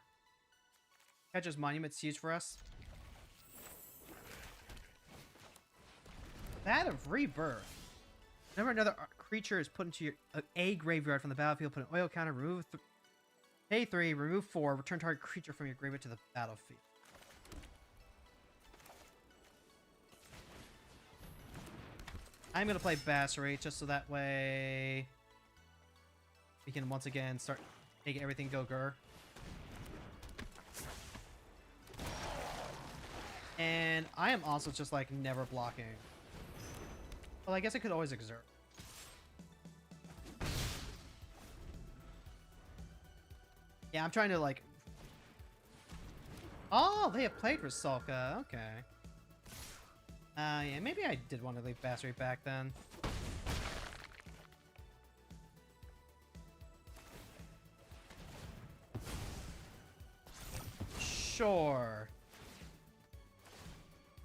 Catches Monument's huge for us. That of Rebirth. Whenever another creature is put into your a graveyard from the battlefield, put an oil counter, remove pay 3, remove 4, return target creature from your graveyard to the battlefield. I'm going to play Bassery just so that way we can once again start making everything go grr. And I am also just like never blocking. Well, I guess I could always exert. Yeah, I'm trying to like... Oh, they have played Rusalka. Okay. Yeah, maybe I did want to leave Bassery back then. Sure.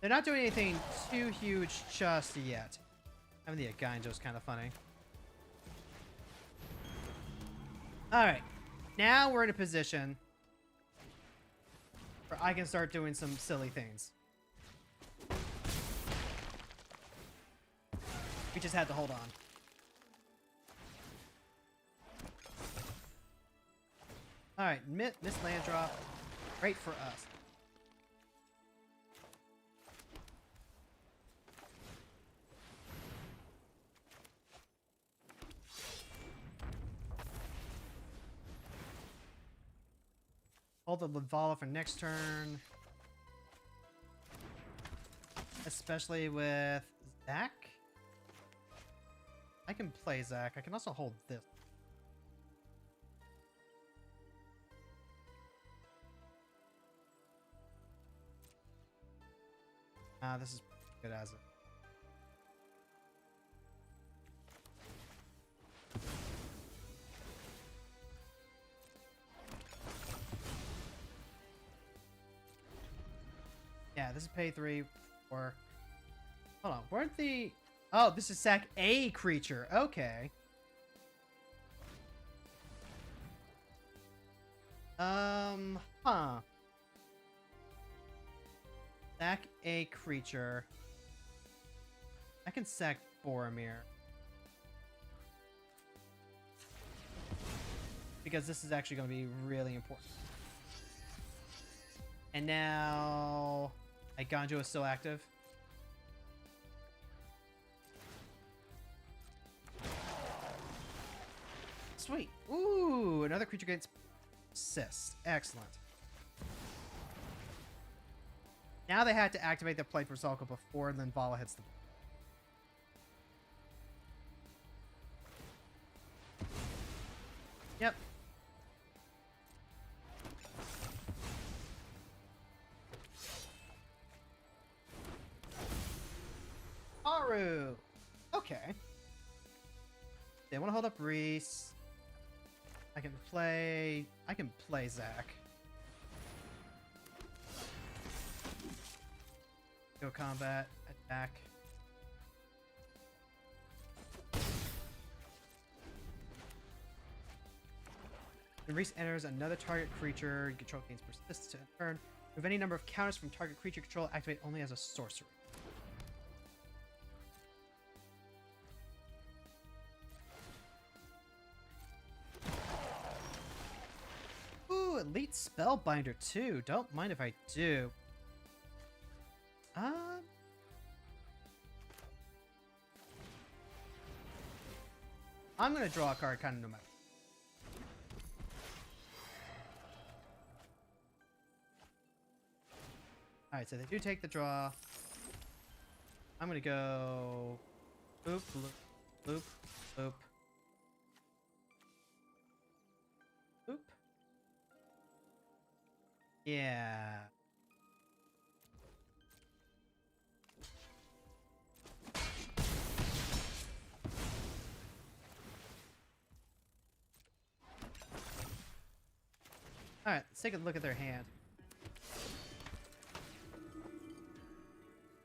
They're not doing anything too huge just yet. Having the Aganjo's kind of funny. Alright. Now we're in a position where I can start doing some silly things. We just had to hold on. Alright, miss land drop. Great for us. Hold the Lavala for next turn. Especially with Zach. I can play Zach. I can also hold this. This is good as it. Yeah, this is pay 3 for... Hold on, weren't the... Oh, this is sack a creature. Okay. Huh. Sack a creature. I can sack Boromir. Because this is actually going to be really important. And now... Aganjo is still active. Sweet. Ooh, another creature gets assist. Excellent. Now they had to activate their play for Zalka before then Vala hits them. Yep. Aru. Okay. They want to hold up Reese. I can play Zach. Go combat, attack. When Reese enters another target creature, you control gains persistence in turn. Remove any number of counters from target creature control, activate only as a sorcery. Ooh, Elite Spellbinder too. Don't mind if I do. I'm gonna draw a card kind of no matter. Alright, so they do take the draw. I'm gonna go loop, loop, loop, loop, loop. Yeah. Alright, let's take a look at their hand.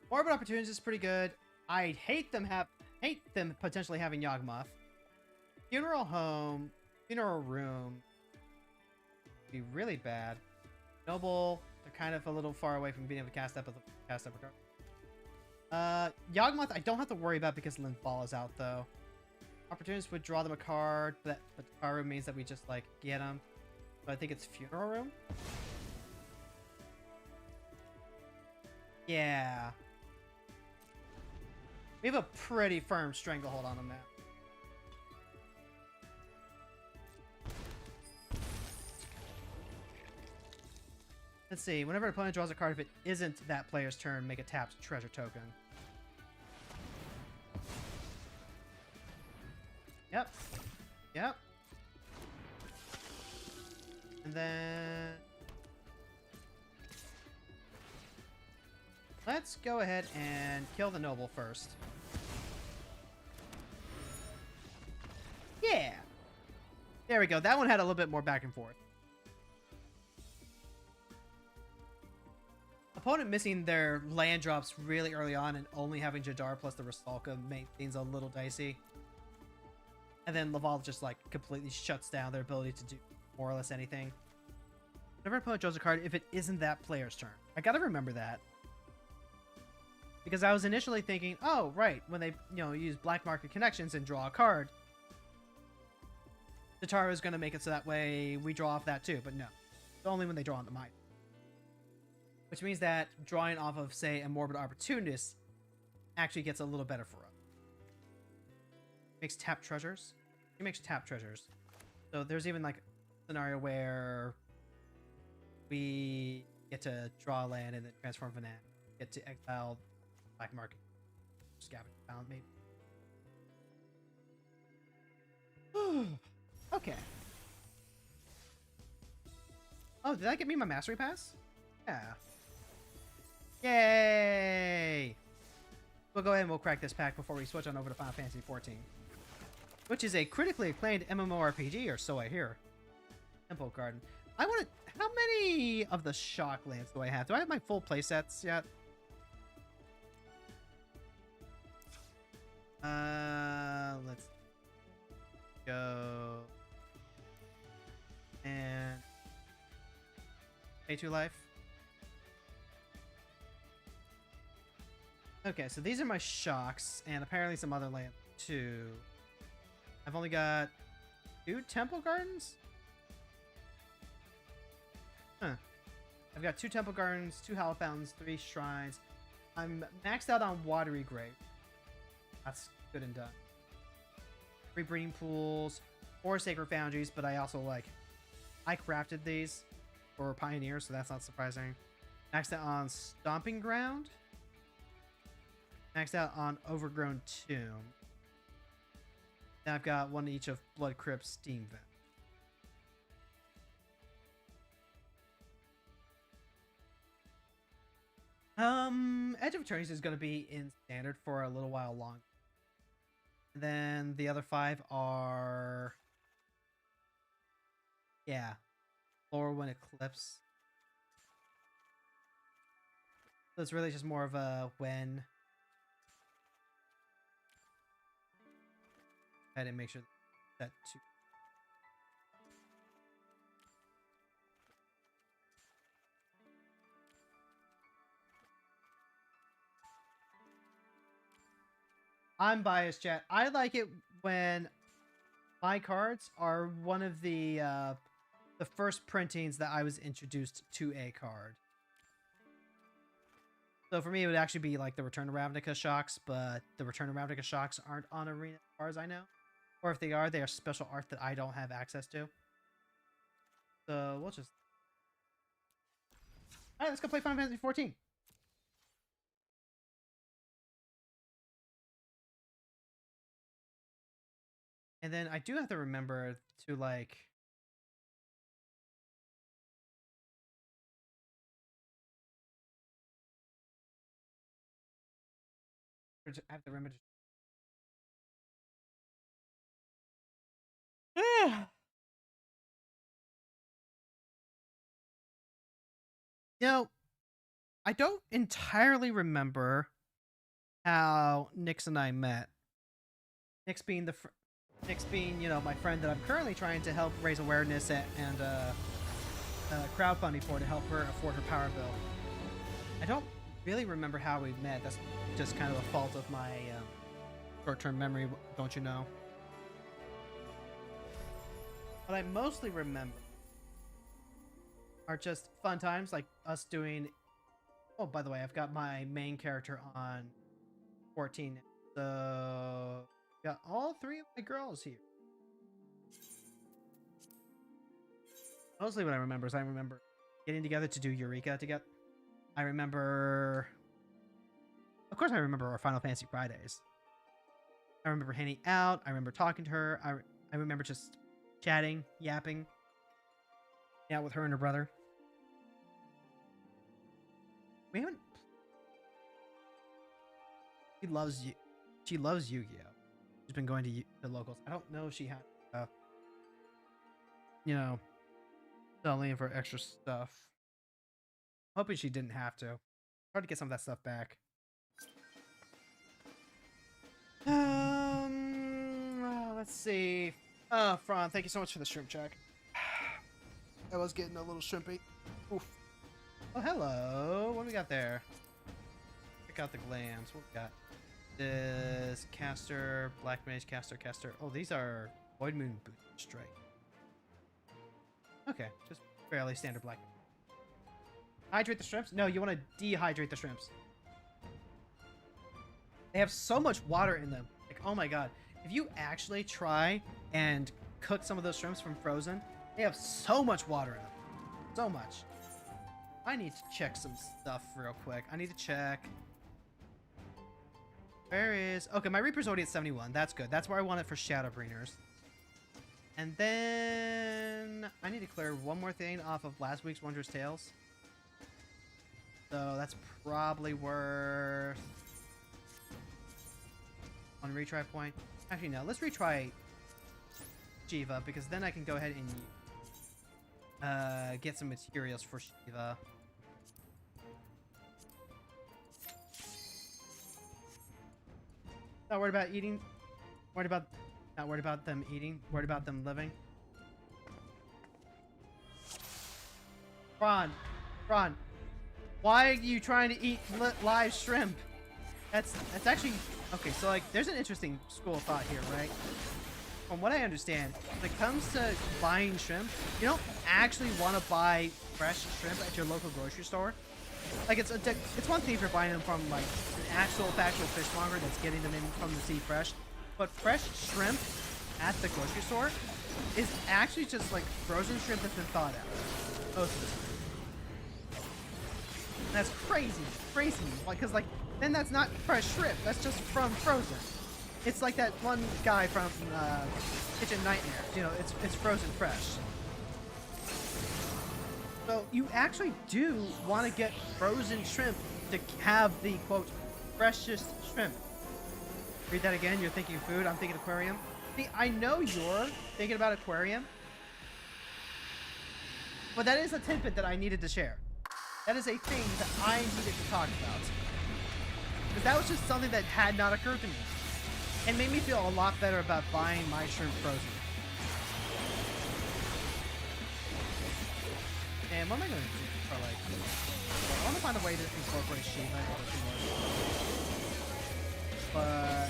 Morbid Opportunities is pretty good. I hate them potentially having Yawgmoth. Funeral Home, Funeral Room be really bad. Noble, they're kind of a little far away from being able to cast up a card. Yawgmoth I don't have to worry about because Lynthball is out though. Opportunities would draw them a card, but the card room means that we just like get them. But I think it's Funeral Room. Yeah. We have a pretty firm stranglehold on them now. Let's see. Whenever an opponent draws a card, if it isn't that player's turn, make a tapped treasure token. Yep. Yep. And then let's go ahead and kill the noble first. Yeah. There we go. That one had a little bit more back and forth. Opponent missing their land drops really early on and only having Jadar plus the Rusalka makes things a little dicey. And then Laval just like completely shuts down their ability to do more or less anything. Whenever an opponent draws a card, if it isn't that player's turn. I gotta remember that. Because I was initially thinking, oh, right, when they, use Black Market Connections and draw a card, Zatara is going to make it so that way we draw off that too, but no. It's only when they draw on the mind. Which means that drawing off of, say, a Morbid Opportunist actually gets a little better for us. Makes tap treasures. He makes tap treasures. So there's even like a scenario where we get to draw land and then transform Vanan. Get to exile Black Market. Scavenge found maybe. Okay. Oh, did that get me my mastery pass? Yeah. Yay! We'll go ahead and we'll crack this pack before we switch on over to Final Fantasy XIV. Which is a critically acclaimed MMORPG, or so I hear. Temple Garden. I want to... How many of the Shock Lands do I have? Do I have my full playsets yet? Let's go... And... Pay2 Life. Okay, so these are my Shocks, and apparently some other land too. I've only got 2 Temple Gardens? Huh. I've got 2 Temple Gardens, 2 Hallowed Fountains, 3 Shrines. I'm maxed out on Watery Grave. That's good and done. 3 Breeding Pools, 4 Sacred Foundries, but I also I crafted these for Pioneers, so that's not surprising. Maxed out on Stomping Ground. Maxed out on Overgrown Tomb. Then I've got one each of Blood Crypt, Steam Vent. Edge of Eternities is going to be in standard for a little while long. And then the other 5 are... Yeah. Lorwyn Eclipse. So it's really just more of a when... I didn't make sure that 2. I'm biased, chat. I like it when my cards are one of the first printings that I was introduced to a card. So for me, it would actually be like the Return to Ravnica shocks, but the Return to Ravnica shocks aren't on Arena as far as I know. Or if they are special art that I don't have access to. So we'll just... Alright, let's go play Final Fantasy 14. And then I do have to remember to, like... I have to remember to... You know, I don't entirely remember how Nyx and I met. Nyx being you know, my friend that I'm currently trying to help raise awareness and crowdfunding for to help her afford her power bill. I don't really remember how we met. That's just kind of a fault of my short-term memory, don't you know? What I mostly remember are just fun times, like us doing... Oh, by the way, I've got my main character on 14. So... got all three of my girls here. Mostly what I remember is I remember getting together to do Eureka together. I remember... Of course I remember our Final Fantasy Fridays. I remember hanging out. I remember talking to her. I remember just chatting, yapping. Out with her and her brother. We haven't... She loves Yu-Gi-Oh! She's been going to the locals. I don't know if she had, you know, selling for extra stuff. Hoping she didn't have to. Hard to get some of that stuff back. Let's see. Fran, thank you so much for the shrimp check. I was getting a little shrimpy. Oof. Oh, hello. What do we got there? Check out the glams. What we got? This caster, black mage, caster. Oh, these are Void Moon Boot Strike. Okay, just fairly standard black. Hydrate the shrimps? No, you want to dehydrate the shrimps. They have so much water in them. Like, oh my god. If you actually try and cook some of those shrimps from frozen, they have so much water in them. So much. I need to check some stuff real quick. I need to check. Where is... Okay, my Reaper's already at 71. That's good. That's where I want it for Shadowbringers. And then... I need to clear one more thing off of last week's Wondrous Tales. So that's probably worth... one retry point. Actually, no. Let's retry Shiva, because then I can go ahead and get some materials for Shiva. Not worried about eating. Not worried about them eating. Worried about them living. Ron, why are you trying to eat live shrimp? That's actually okay. So like, there's an interesting school of thought here, right? From what I understand, when it comes to buying shrimp, you don't actually want to buy fresh shrimp at your local grocery store. Like, it's one thing if you're buying them from like an actual factual fishmonger that's getting them in from the sea fresh, but fresh shrimp at the grocery store is actually just like frozen shrimp that's been thawed out most of the time. And that's crazy. Like, cause like then that's not fresh shrimp. That's just from frozen. It's like that one guy from Kitchen Nightmares. You know, it's frozen fresh. So you actually do want to get frozen shrimp to have the, quote, freshest shrimp. Read that again. You're thinking food. I'm thinking aquarium. See, I know you're thinking about aquarium. But that is a tidbit that I needed to share. That is a thing that I needed to talk about. Because that was just something that had not occurred to me. And made me feel a lot better about buying my shrimp frozen. And what am I going to do for, like... I want to find a way to incorporate Shiva into the but...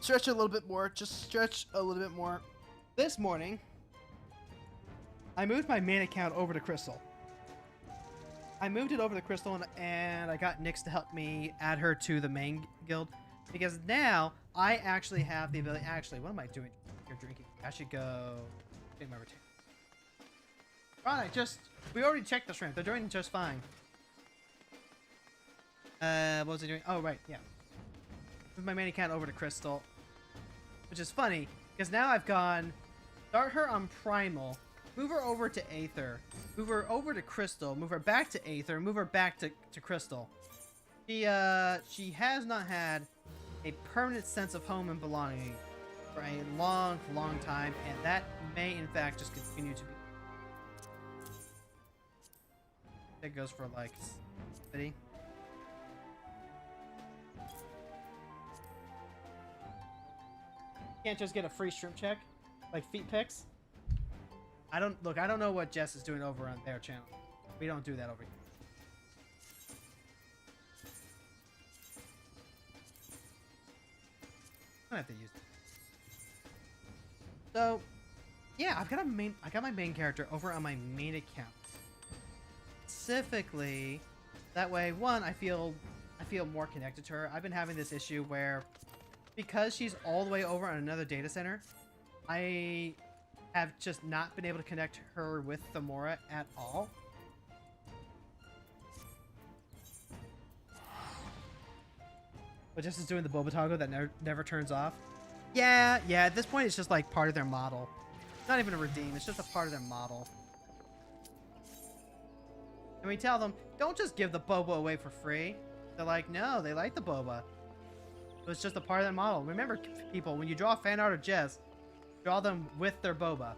Stretch a little bit more. Just stretch a little bit more. This morning, I moved my main account over to Crystal. I moved it over to Crystal, and I got Nyx to help me add her to the main guild. Because now, I actually have the ability... Actually, what am I doing? You're drinking. I should go... take my routine. Right, we already checked the shrimp. They're doing just fine. What was I doing? Oh, right, yeah. Move my main account over to Crystal. Which is funny, because now I've gone... Start her on Primal. Move her over to Aether. Move her over to Crystal. Move her back to Aether. Move her back to Crystal. She has not had a permanent sense of home and belonging for a long, long time, and that may, in fact, just continue to be. That goes for, like, city. Can't just get a free shrimp check, like feet pics. I don't know what Jess is doing over on their channel. We don't do that over here. I have to use it. So, yeah, I got my main character over on my main account. Specifically, that way, one, I feel more connected to her. I've been having this issue where, because she's all the way over on another data center, I have just not been able to connect her with Thamora at all. But just is doing the Boba toggle that never turns off. Yeah, at this point it's just like part of their model. Not even a redeem, it's just a part of their model. And we tell them, don't just give the boba away for free. They're like, no, they like the boba. So it's just a part of their model. Remember, people, when you draw fan art of Jess, draw them with their boba.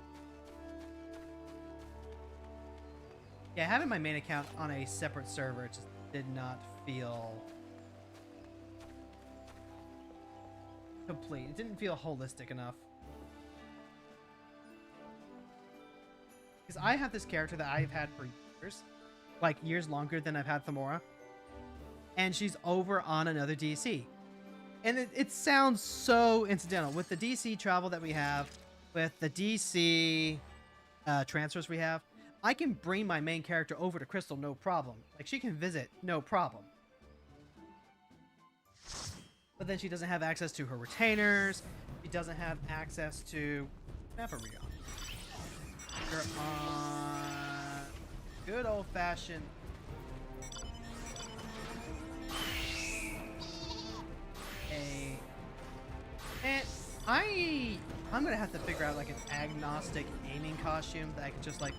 Yeah, having my main account on a separate server just did not feel complete. It didn't feel holistic enough. Because I have this character that I've had for years. Like, years longer than I've had Thamora. And she's over on another DC. And it sounds so incidental. With the DC travel that we have, with the DC transfers we have, I can bring my main character over to Crystal, no problem. Like, she can visit, no problem. But then she doesn't have access to her retainers. She doesn't have access to... Map are we on? You're on... good old-fashioned... And I'm gonna have to figure out like an agnostic aiming costume that I can just like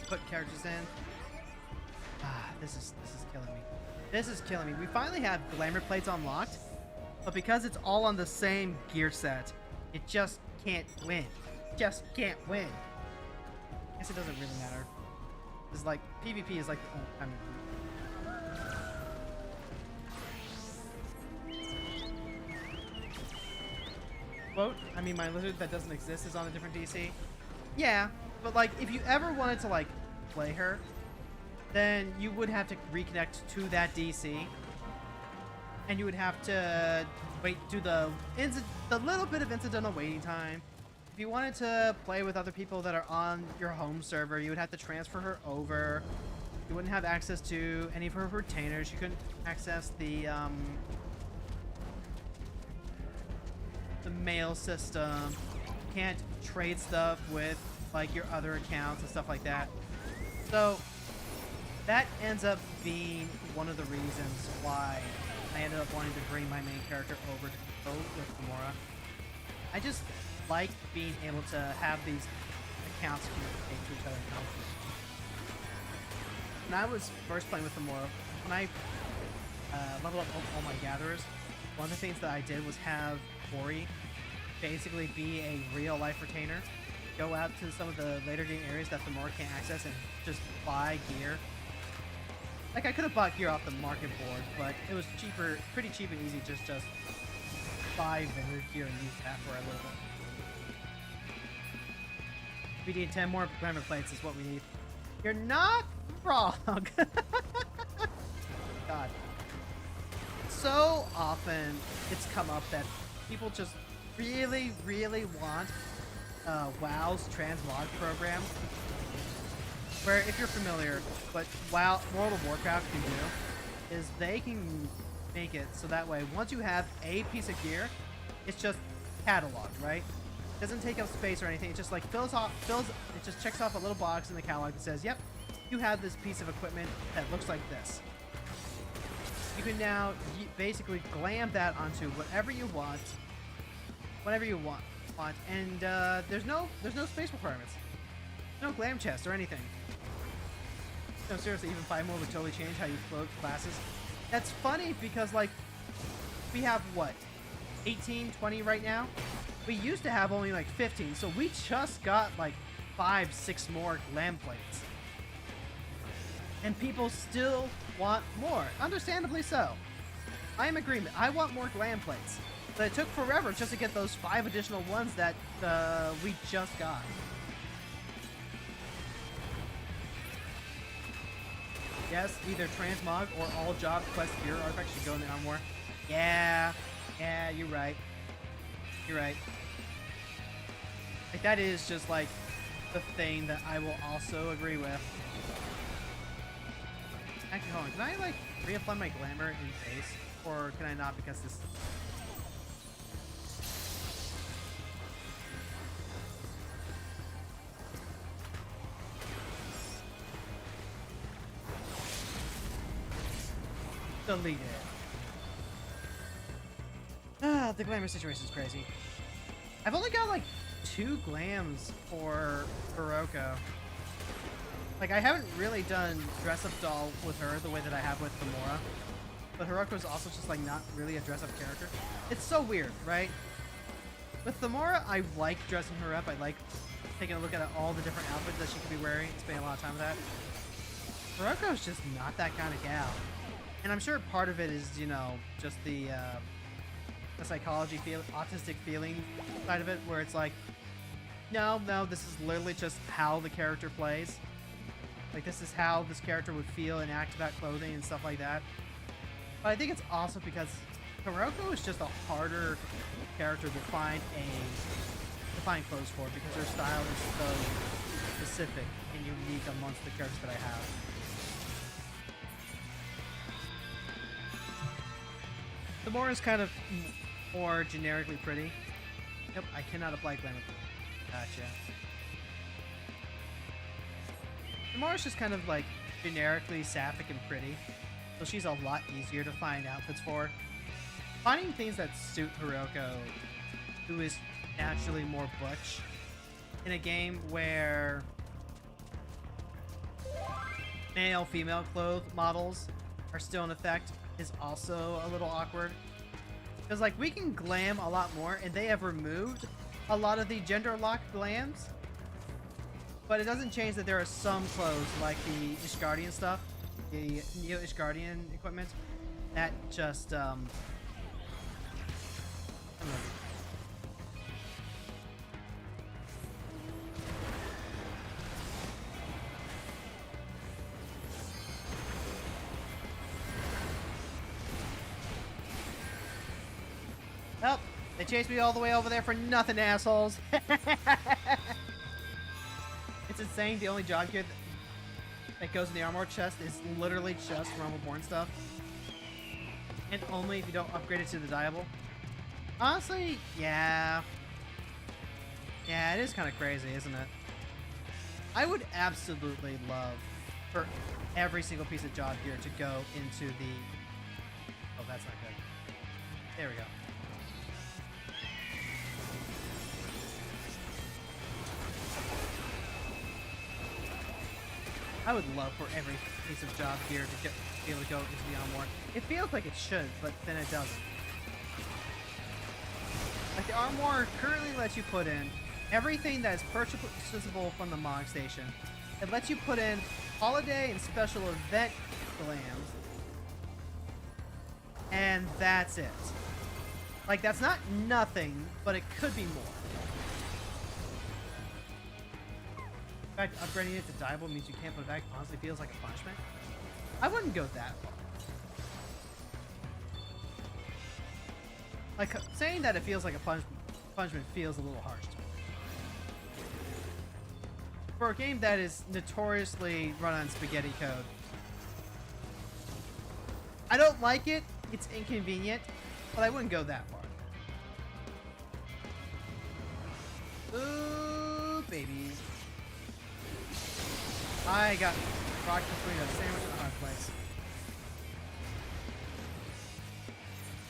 put characters in. This is killing me. This is killing me. We finally have glamour plates unlocked, but because it's all on the same gear set, it just can't win. Just can't win. I guess it doesn't really matter. It's like PvP is like the only time. Quote, I mean, my lizard that doesn't exist is on a different DC. Yeah, but like, if you ever wanted to like play her, then you would have to reconnect to that DC, and you would have to wait, do the little bit of incidental waiting time. If you wanted to play with other people that are on your home server, you would have to transfer her over. You wouldn't have access to any of her retainers. You couldn't access the mail system. You can't trade stuff with like your other accounts and stuff like that. So that ends up being one of the reasons why I ended up wanting to bring my main character over to go with Thamora. I just like being able to have these accounts communicate to each other. When I was first playing with Thamora, when I leveled up all my gatherers, one of the things that I did was have Ori basically be a real life retainer. Go out to some of the later game areas that Thamora can't access and just buy gear. Like, I could have bought gear off the market board, but it was cheaper, pretty cheap and easy, just buy vendor gear and use that for a little bit. We need 10 more glamour plates is what we need. You're not wrong. God. so often it's come up that people just really, really want WoW's transmog program. Where, if you're familiar, what WoW World of Warcraft can do is they can make it so that way once you have a piece of gear, it's just cataloged, right? It doesn't take up space or anything. It just like fills. It just checks off a little box in the catalog that says, "Yep, you have this piece of equipment that looks like this." You can now basically glam that onto whatever you want, and there's no space requirements, no glam chest or anything. No, seriously, even 5 more would totally change how you float classes. That's funny because like we have what, 18, 20 right now. We used to have only like 15, so we just got like 5, 6 more glam plates. And people still want more. Understandably so. I am in agreement. I want more glam plates. But it took forever just to get those 5 additional ones that we just got. Yes, either transmog or all job quest gear artifacts should go in the armor. Yeah, you're right. You're right. Like, that is just like the thing that I will also agree with. Actually, hold on. Can I like reapply my glamour in base? Or can I not because this... Delete it. Ah, the glamour situation is crazy. I've only got like 2 glams for Hiroko. Like, I haven't really done dress-up doll with her the way that I have with Gamora. But Hiroko is also just like not really a dress-up character. It's so weird, right? With Gamora, I like dressing her up. I like taking a look at all the different outfits that she could be wearing, spending a lot of time with that. Hiroko is just not that kind of gal. And I'm sure part of it is, you know, just the psychology, autistic feeling side of it, where it's like, no, this is literally just how the character plays. Like, this is how this character would feel and act about clothing and stuff like that. But I think it's also because Hiroko is just a harder character to find clothes for, because her style is so specific and unique amongst the characters that I have. Gamora is kind of more generically pretty. Yep, I cannot apply glamour. Gotcha. Gamora's just kind of like generically sapphic and pretty, so she's a lot easier to find outfits for. Finding things that suit Hiroko, who is naturally more butch, in a game where male-female clothes models are still in effect, is also a little awkward. Because like, we can glam a lot more, and they have removed a lot of the gender-locked glams. But it doesn't change that there are some clothes, like the Ishgardian stuff, the Neo Ishgardian equipment, that just, I don't know. Oh, they chased me all the way over there for nothing, assholes. It's insane. The only job gear that goes in the armor chest is literally just Rumbleborn stuff. And only if you don't upgrade it to the Diable. Honestly, yeah. Yeah, it is kind of crazy, isn't it? I would absolutely love for every single piece of job gear to go into the... Oh, that's not good. There we go. I would love for every piece of job gear to be able to go into the armor. It feels like it should, but then it doesn't. Like, the armor currently lets you put in everything that is purchasable from the Mog Station. It lets you put in holiday and special event glams. And that's it. Like, that's not nothing, but it could be more. In fact, upgrading it to Diable means you can't put it back honestly feels like a punishment. I wouldn't go that far. Like, saying that it feels like a punishment feels a little harsh to me. For a game that is notoriously run on spaghetti code. I don't like it. It's inconvenient, but I wouldn't go that far. Ooh, baby. I got rocked between a sandwich and a hard place.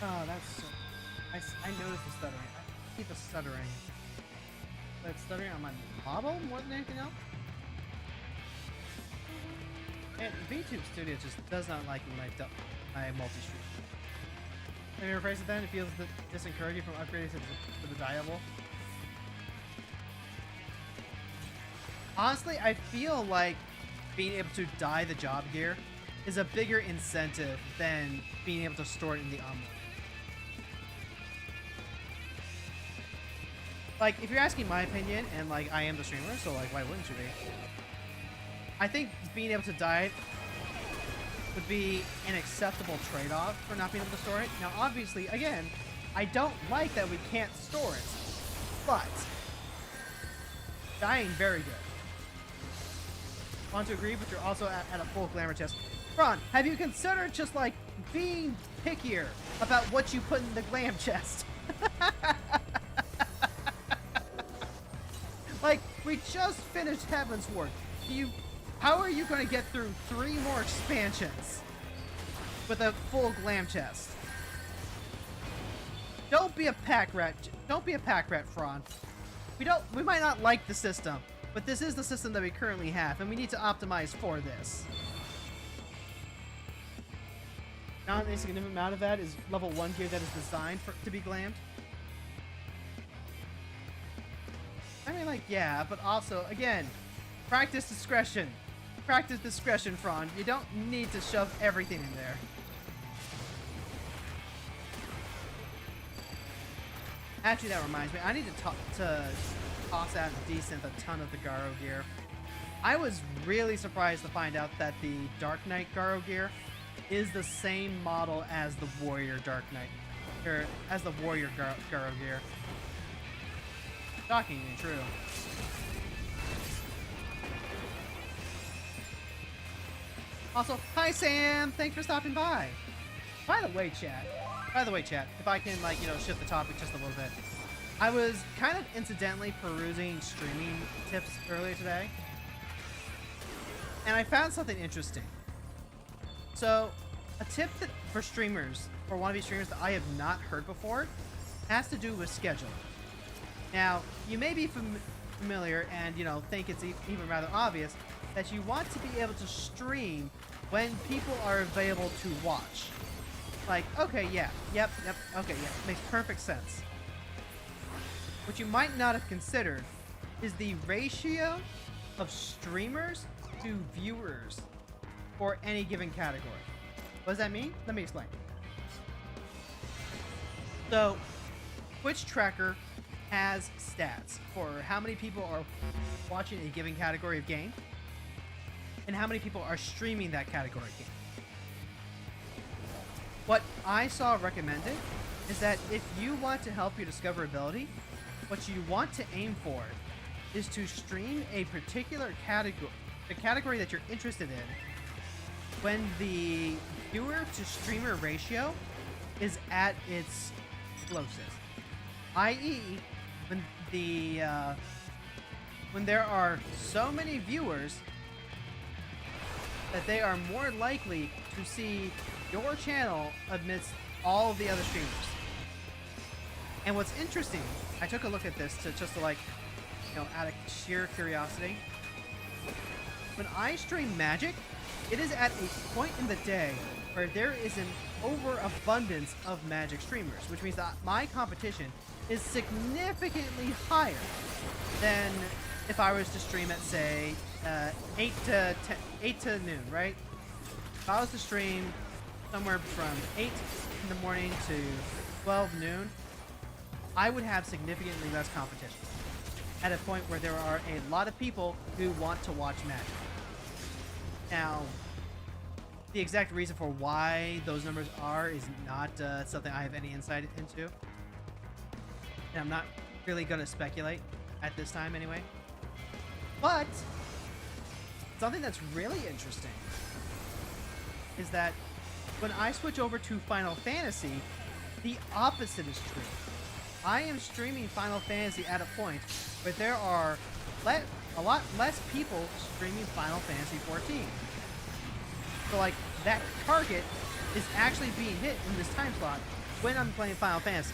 Oh, that's so... I noticed the stuttering. I keep the stuttering. But it's stuttering on my model more than anything else. And VTube Studio just does not like my multi-stream. Let me rephrase it then. It feels disencourage you from upgrading to the diable. Honestly, I feel like being able to dye the job gear is a bigger incentive than being able to store it in the envelope. Like, if you're asking my opinion, and like I am the streamer, so like why wouldn't you be? I think being able to dye it would be an acceptable trade-off for not being able to store it. Now, obviously, again, I don't like that we can't store it, but dyeing very good. Want to agree, but you're also at a full glamour chest. Ron, have you considered just like being pickier about what you put in the glam chest? Like, we just finished Heaven's Ward. How are you going to get through 3 more expansions with a full glam chest? Don't be a pack rat. Don't be a pack rat, Fron. We might not like the system, but this is the system that we currently have, and we need to optimize for this. Not a significant amount of that is level 1 gear that is designed to be glammed. I mean, like, yeah, but also, again, practice discretion. Practice discretion, Fron. You don't need to shove everything in there. Actually, that reminds me. I need to toss out decent a ton of the Garo gear. I was really surprised to find out that the Dark Knight Garo gear is the same model as the Warrior Dark Knight, or as the Warrior Garo gear. Shockingly true. Also, hi Sam! Thanks for stopping by. By the way, chat, if I can, like, you know, shift the topic just a little bit. I was kind of incidentally perusing streaming tips earlier today, and I found something interesting. So, a tip that for streamers, for wannabe streamers that I have not heard before, has to do with scheduling. Now, you may be familiar and, you know, think it's even rather obvious that you want to be able to stream when people are available to watch. Like, okay, yeah, yep, okay, yeah, makes perfect sense. What you might not have considered is the ratio of streamers to viewers for any given category. What does that mean? Let me explain. So, Twitch Tracker has stats for how many people are watching a given category of game and how many people are streaming that category of game. What I saw recommended is that if you want to help your discoverability, what you want to aim for is to stream a particular category, the category that you're interested in, when the viewer to streamer ratio is at its closest. I.e., when there are so many viewers that they are more likely to see your channel amidst all of the other streamers. And what's interesting, I took a look at this just to like, you know, out of sheer curiosity. When I stream Magic, it is at a point in the day where there is an overabundance of Magic streamers, which means that my competition is significantly higher than if I was to stream at, say, 8 to noon, right? If I was to stream somewhere from 8 in the morning to 12 noon, I would have significantly less competition at a point where there are a lot of people who want to watch Magic. Now, the exact reason for why those numbers are is not something I have any insight into. And I'm not really going to speculate at this time anyway. But something that's really interesting is that when I switch over to Final Fantasy, the opposite is true. I am streaming Final Fantasy at a point where there are a lot less people streaming Final Fantasy 14. So like that target is actually being hit in this time slot when I'm playing Final Fantasy.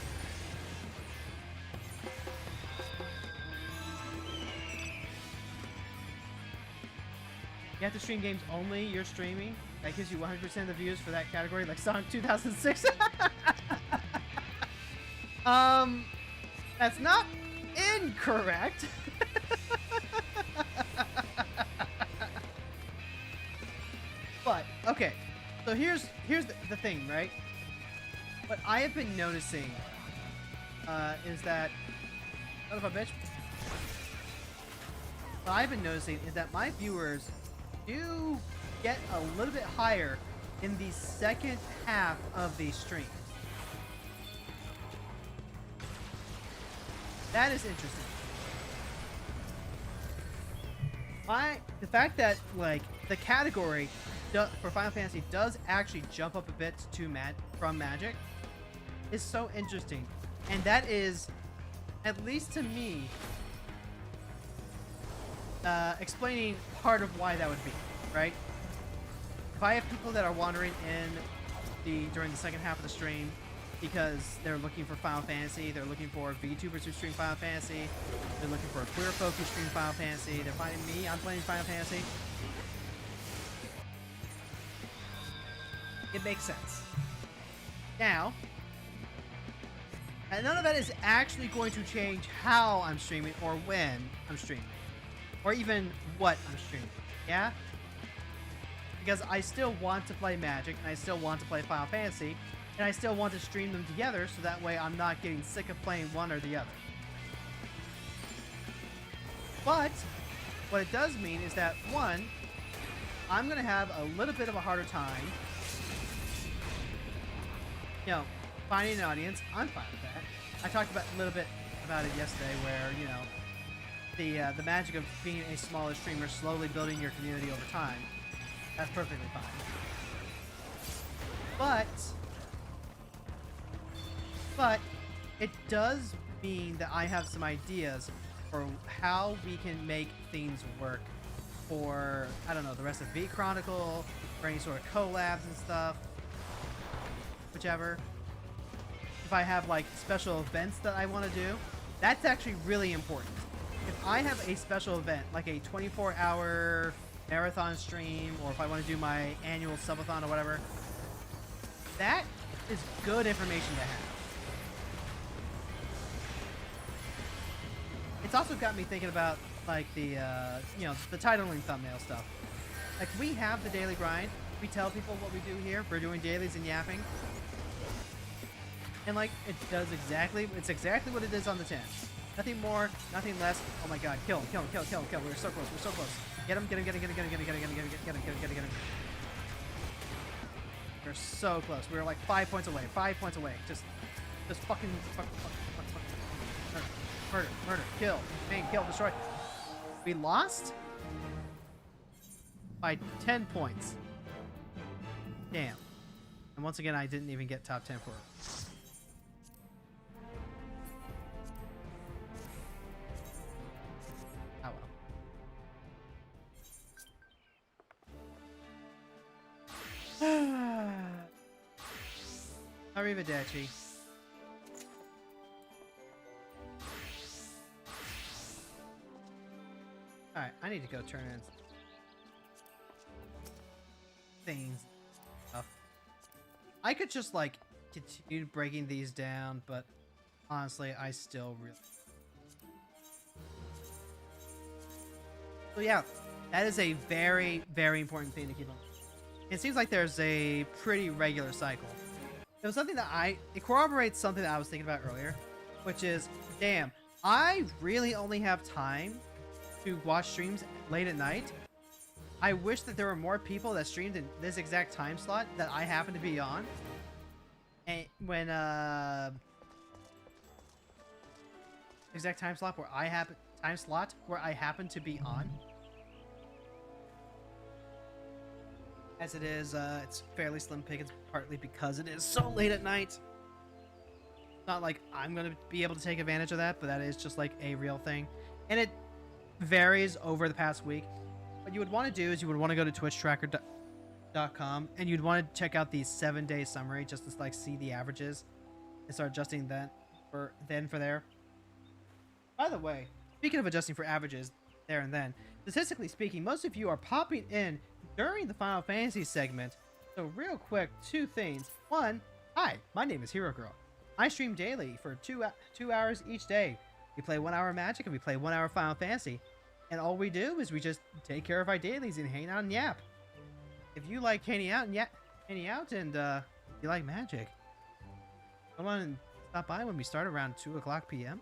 You have to stream games only you're streaming. That gives you 100% of the views for that category, like Sonic 2006. That's not incorrect. But okay, so here's the thing, right? What I have been noticing is that, son of a bitch. What I've been noticing is that my viewers do get a little bit higher in the second half of the streams. That is interesting. The fact that like the category for Final Fantasy does actually jump up a bit to from Magic is so interesting, and that is, at least to me, explaining part of why that would be, right? If I have people that are wandering in during the second half of the stream because they're looking for Final Fantasy, they're looking for VTubers who stream Final Fantasy, they're looking for queer folk who stream Final Fantasy, they're finding me, I'm playing Final Fantasy. It makes sense. Now, and none of that is actually going to change how I'm streaming or when I'm streaming, or even what I'm streaming, yeah? Because I still want to play Magic, and I still want to play Final Fantasy, and I still want to stream them together so that way I'm not getting sick of playing one or the other. But what it does mean is that, one, I'm going to have a little bit of a harder time, finding an audience. I'm fine with that. I talked about a little bit about it yesterday where, the magic of being a smaller streamer, slowly building your community over time. That's perfectly fine. But it does mean that I have some ideas for how we can make things work for, I don't know, the rest of V Chronicle, for any sort of collabs and stuff. Whichever. If I have like special events that I want to do, that's actually really important. If I have a special event, like a 24-hour marathon stream, or if I want to do my annual subathon or whatever, that is good information to have. It's also got me thinking about like the titling thumbnail stuff. Like, we have the daily grind. We tell people what we do here. We're doing dailies and yapping. And like, it's exactly what it is on the 10. Nothing more, nothing less. Oh my god, kill him. We're so close. Get him. We're so close. We're like 5 points away. Just fucking murder, kill, main, kill, destroy. We lost by 10 points. Damn. And once again, I didn't even get top 10 for it. Arrivederci. Alright, I need to go turn in things. I could just like continue breaking these down, but honestly, I still really... So yeah, that is a very, very important thing to keep on. It seems like there's a pretty regular cycle. It was something that it corroborates something that I was thinking about earlier, which is, damn, I really only have time to watch streams late at night. I wish that there were more people that streamed in this exact time slot that I happen to be on. And when exact time slot where I happen to be on. As it is, it's fairly slim pickings, partly because it is so late at night. Not like I'm gonna be able to take advantage of that, but that is just like a real thing, and it varies over the past week. What you would want to do is you would want to go to twitchtracker.com and you'd want to check out the 7-day summary just to like see the averages and start adjusting that for there. By the way, speaking of adjusting for averages there and then, statistically speaking, most of you are popping in during the Final Fantasy segment. So real quick, 2 things. 1, hi, my name is Hero Girl. I stream daily for 2 hours each day. We play 1 hour Magic and we play 1 hour Final Fantasy. And all we do is we just take care of our dailies and hang out and yap. If you like hanging out and you like Magic, come on and stop by when we start around 2 o'clock p.m.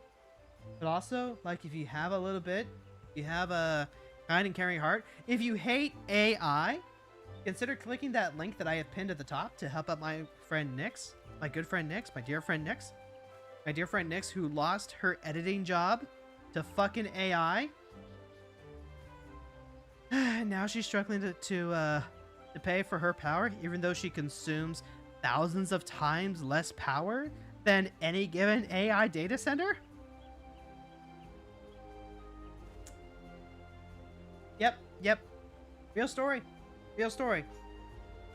But also, like, if you have a little bit, you have a kind and caring heart. If you hate AI, consider clicking that link that I have pinned at the top to help out my friend Nyx, my good friend Nyx, my dear friend Nyx, who lost her editing job to fucking AI. Now she's struggling to pay for her power, even though she consumes thousands of times less power than any given AI data center. Yep. Real story.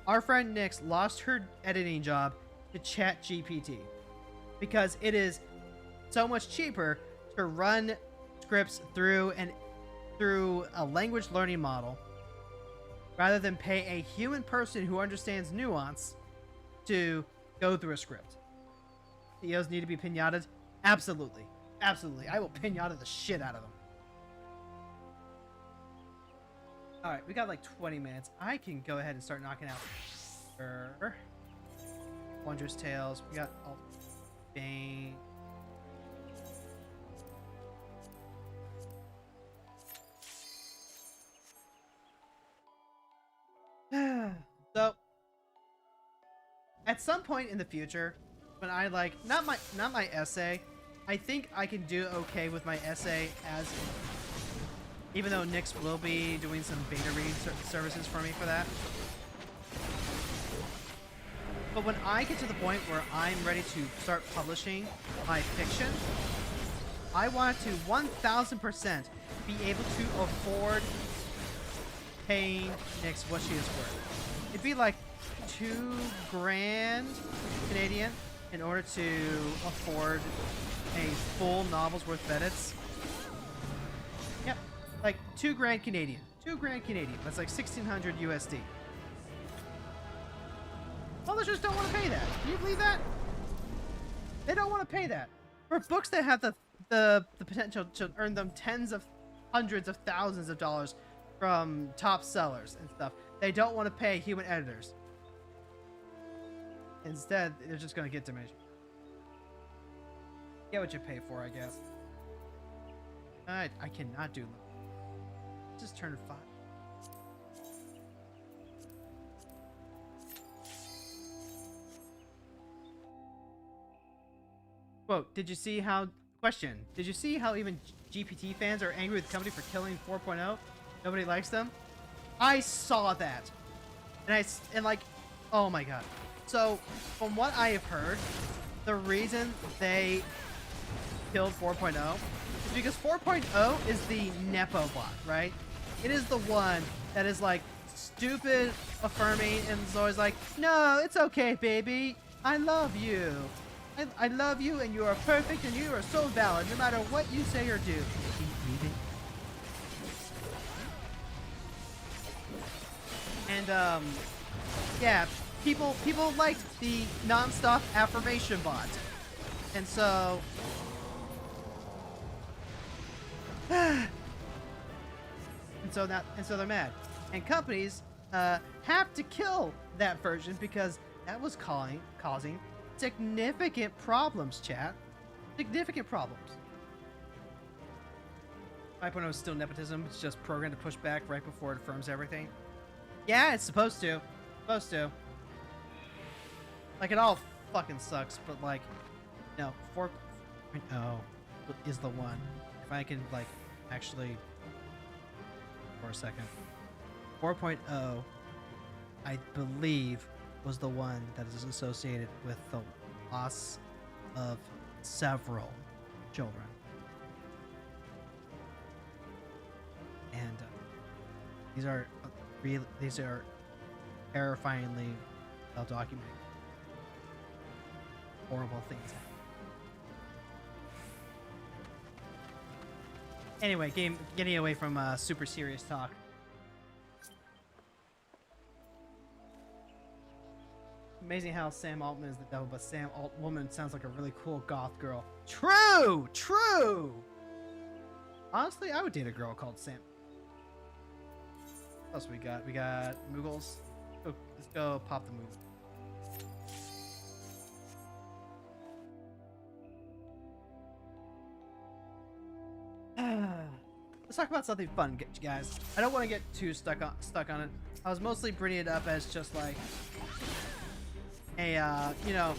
Our friend Nyx lost her editing job to ChatGPT because it is so much cheaper to run scripts through a language learning model rather than pay a human person who understands nuance to go through a script. CEOs need to be pinated? Absolutely. I will pinata the shit out of them. Alright, we got like 20 minutes. I can go ahead and start knocking out Wondrous Tales. We got all Bane. So at some point in the future, when I like not my essay, I think I can do okay with my essay as, even though Nyx will be doing some beta read services for me for that. But when I get to the point where I'm ready to start publishing my fiction, I want to 1000% be able to afford paying Nyx what she is worth. It'd be like $2,000 Canadian in order to afford a full novel's worth of edits. Yep, like $2,000 Canadian. $2,000 Canadian. That's like 1,600 USD. Publishers don't want to pay that. Can you believe that? They don't want to pay that for books that have the potential to earn them tens of hundreds of thousands of dollars from top sellers and stuff. They don't want to pay human editors. Instead, they're just going to get diminished. Get what you pay for, I guess. I cannot do. Just turned 5. Quote, did you see how even GPT fans are angry with the company for killing 4.0? Nobody likes them? I saw that. And like, oh my god. So, from what I have heard, the reason they killed 4.0 is because 4.0 is the Nepo bot, right? It is the one that is like stupid, affirming, and is always like, no, it's okay, baby. I love you. I love you, and you are perfect, and you are so valid, no matter what you say or do. Keep breathing. And yeah, people liked the non-stop affirmation bot, and so and so they're mad, and companies have to kill that version because that was causing significant problems, chat. Significant problems. 5.0 is still nepotism. It's just programmed to push back right before it affirms everything. Yeah, it's supposed to. Supposed to. Like, it all fucking sucks, but like, no, 4.0 is the one. If I can, like, actually, for a second. 4.0, I believe, was the one that is associated with the loss of several children. And these are terrifyingly well documented. Horrible things happen. Anyway, getting away from super serious talk. Amazing how Sam Altman is the devil, but Sam Altwoman sounds like a really cool goth girl. True! True! Honestly, I would date a girl called Sam. What else we got? We got Moogles. Let's go pop the Moogles. Let's talk about something fun, guys. I don't want to get too stuck on it. I was mostly bringing it up as just like a you know,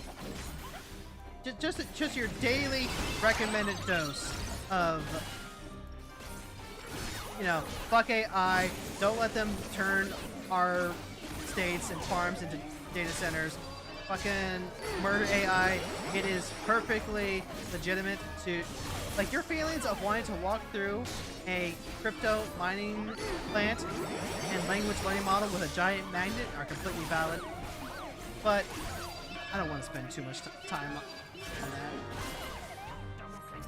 just your daily recommended dose of, you know, fuck AI. Don't let them turn our states and farms into data centers. Fucking murder AI. It is perfectly legitimate to, like, your feelings of wanting to walk through a crypto mining plant and language learning model with a giant magnet are completely valid. But I don't want to spend too much time on that.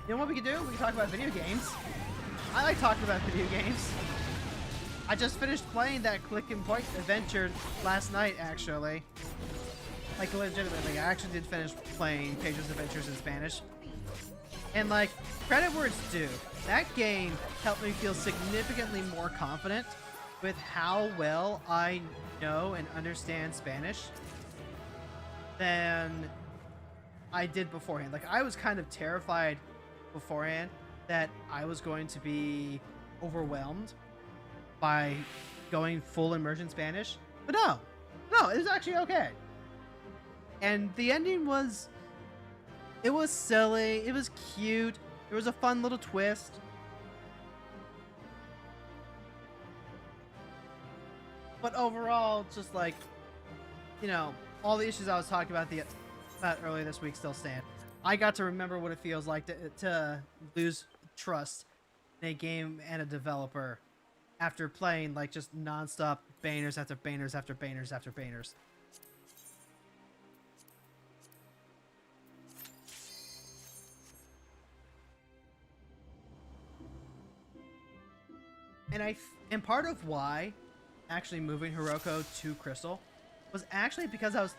You know what we can do? We can talk about video games. I like talking about video games. I just finished playing that click and point adventure last night, actually. Like, legitimately, I actually did finish playing Pedro's Adventures in Spanish. And, like, credit where it's due. That game helped me feel significantly more confident with how well I know and understand Spanish than I did beforehand. Like, I was kind of terrified beforehand that I was going to be overwhelmed by going full immersion Spanish. But no, it was actually okay. And the ending was, it was silly, it was cute, there was a fun little twist. But overall, just like, you know, all the issues I was talking about earlier this week still stand. I got to remember what it feels like to lose trust in a game and a developer after playing like just non-stop bangers after bangers after bangers after bangers. And part of why actually moving Hiroko to Crystal was actually because I was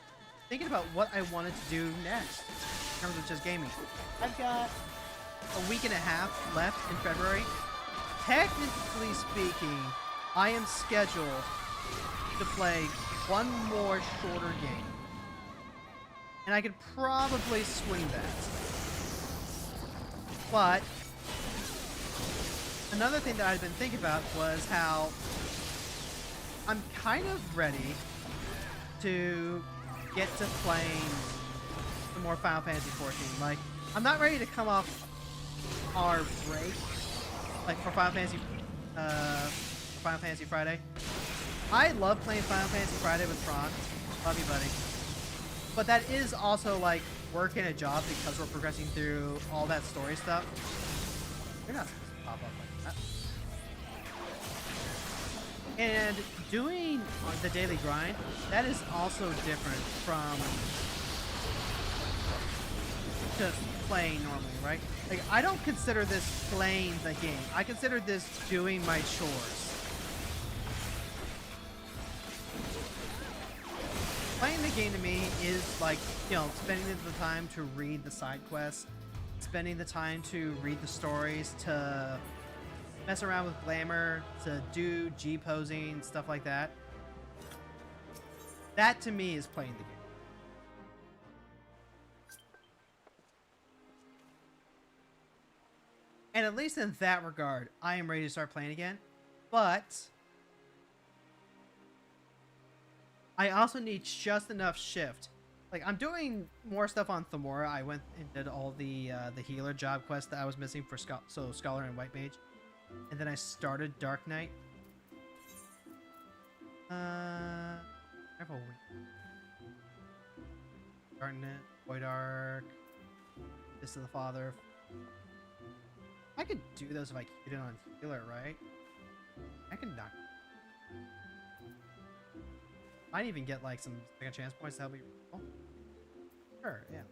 thinking about what I wanted to do next in terms of just gaming. I've got a week and a half left in February. Technically speaking, I am scheduled to play one more shorter game. And I could probably swing that. But another thing that I've been thinking about was how I'm kind of ready to get to playing some more Final Fantasy 14. Like, I'm not ready to come off our break, like for Final Fantasy Friday. I love playing Final Fantasy Friday with Tron. Love you, buddy. But that is also like work and a job because we're progressing through all that story stuff. You're not supposed to pop up like that. And doing the daily grind, that is also different from just playing normally, right? Like, I don't consider this playing the game. I consider this doing my chores. Playing the game to me is like, you know, spending the time to read the side quests, spending the time to read the stories, to mess around with glamour, to do G-posing, stuff like that. That to me is playing the game. And at least in that regard, I am ready to start playing again. But I also need just enough shift. Like, I'm doing more stuff on Thamora. I went and did all the healer job quest that I was missing for Scholar and White Mage. And then I started Dark Knight. I have a week. Darknet, Void Arc, Fist of the Father. I could do those if I keep it on healer, right? I can knock. Might even get like some second chance points to help me. Oh. Sure, yeah.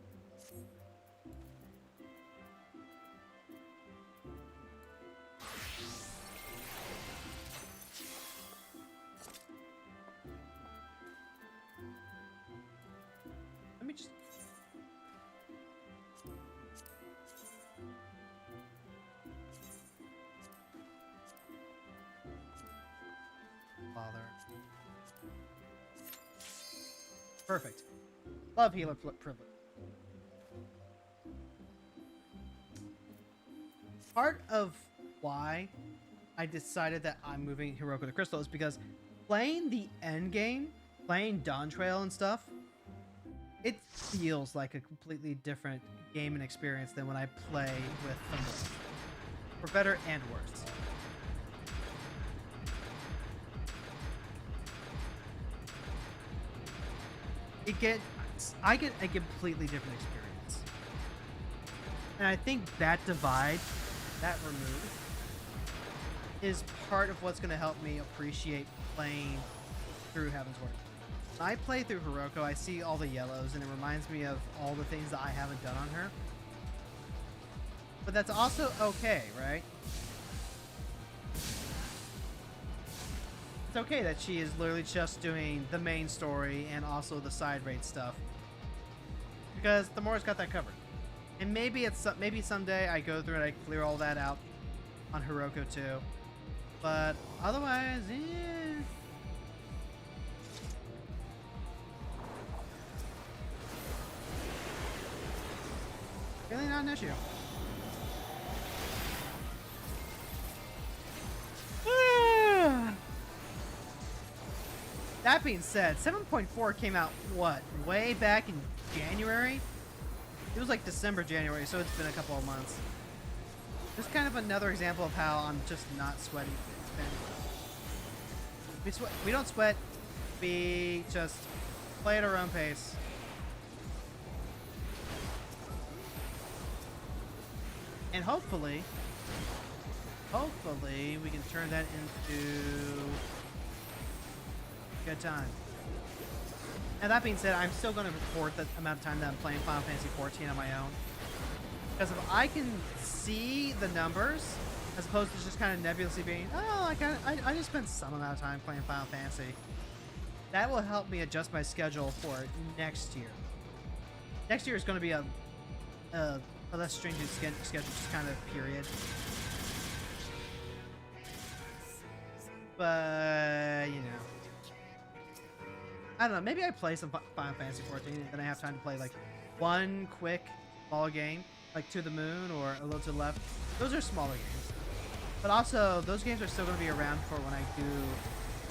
Let me just. Father. Perfect. Love healer privilege. Part of why I decided that I'm moving Hiroko to Crystal is because playing the end game, playing Dawn Trail and stuff, it feels like a completely different game and experience than when I play with Thamora. For better and worse. I get a completely different experience. And I think that divide, that remove, is part of what's going to help me appreciate playing through Heaven's Word. When I play through Hiroko, I see all the yellows, and it reminds me of all the things that I haven't done on her. But that's also okay, right? It's okay that she is literally just doing the main story and also the side raid stuff, because Thamora's got that covered. And maybe someday I go through and I clear all that out on Hiroko too. But otherwise, yeah. Really not an issue. That being said, 7.4 came out, what, way back in January? It was like December, January, so it's been a couple of months. Just kind of another example of how I'm just not sweating. We don't sweat. We just play at our own pace. And hopefully we can turn that into a good time. And that being said, I'm still going to record the amount of time that I'm playing Final Fantasy XIV on my own. Because if I can see the numbers, as opposed to just kind of nebulously being, oh, I just spent some amount of time playing Final Fantasy, that will help me adjust my schedule for next year. Next year is going to be a less stringent schedule, just kind of period. But, you know. I don't know, maybe I play some Final Fantasy XIV and then I have time to play like one quick small game, like To the Moon or A Little to the Left. Those are smaller games. But also, those games are still going to be around for when I do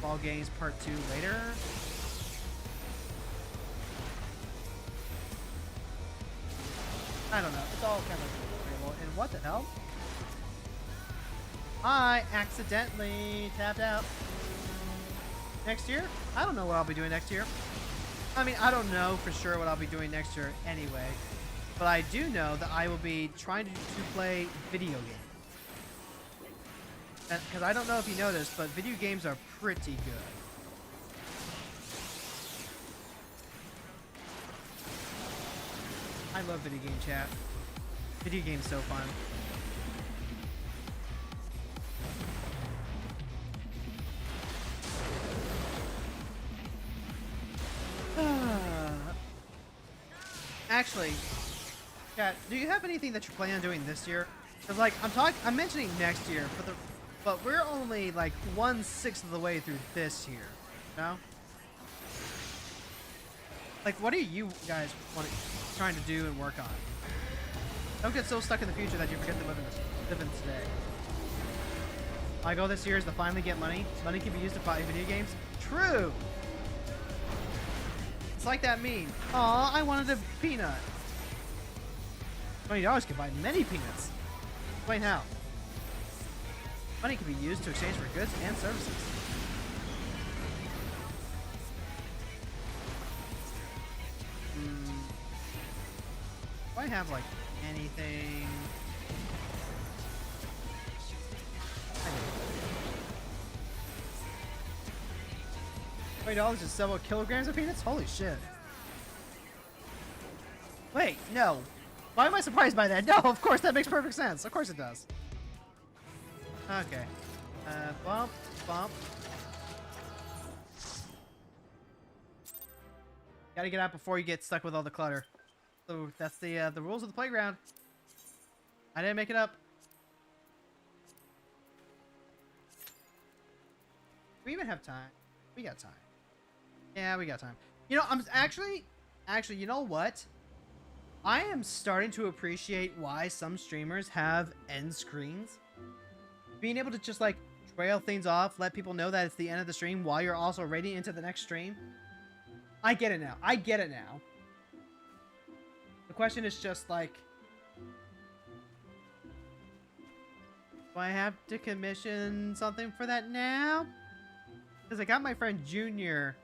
Ball Games Part 2 later. I don't know, it's all kind of variable. And what the hell? I accidentally tapped out. Next year? I don't know what I'll be doing next year. I mean, I don't know for sure what I'll be doing next year anyway. But I do know that I will be trying to play video games. Because I don't know if you noticed, but video games are pretty good. I love video game chat. Video games so fun. Actually, chat, do you have anything that you're planning on doing this year? Because like I'm mentioning next year, but we're only like 1/6 of the way through this year. No? Like, what are you guys trying to do and work on? Don't get so stuck in the future that you forget to live in today. My goal this year is to finally get money. Money can be used to buy video games. True! It's like that meme. Aw, I wanted a peanut. $20 can buy many peanuts. Explain how. Money can be used to exchange for goods and services. Do I have like anything? $20 is several kilograms of peanuts? Holy shit. Wait, no. Why am I surprised by that? No, of course, that makes perfect sense. Of course it does. Okay. Bump, bump. Gotta get out before you get stuck with all the clutter. So that's the rules of the playground. I didn't make it up. We even have time. We got time. Yeah, we got time. You know, I'm actually, you know what? I am starting to appreciate why some streamers have end screens. Being able to just like trail things off, let people know that it's the end of the stream while you're also raiding into the next stream. I get it now. I get it now. The question is just like, do I have to commission something for that now? Because I got my friend Junior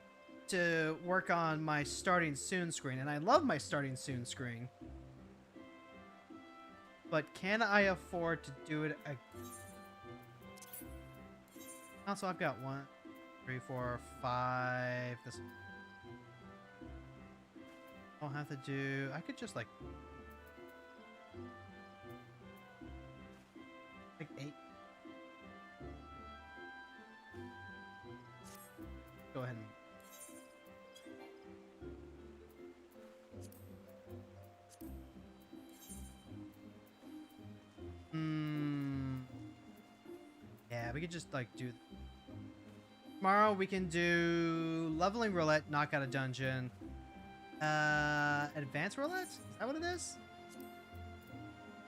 to work on my starting soon screen, and I love my starting soon screen. But can I afford to do it again? Also, I've got 1, 3, 4, 5. This. I'll have to do. I could just like 8. Go ahead and. Yeah, we could just like do. Tomorrow we can do leveling roulette, knock out a dungeon. Advanced roulette? Is that what it is?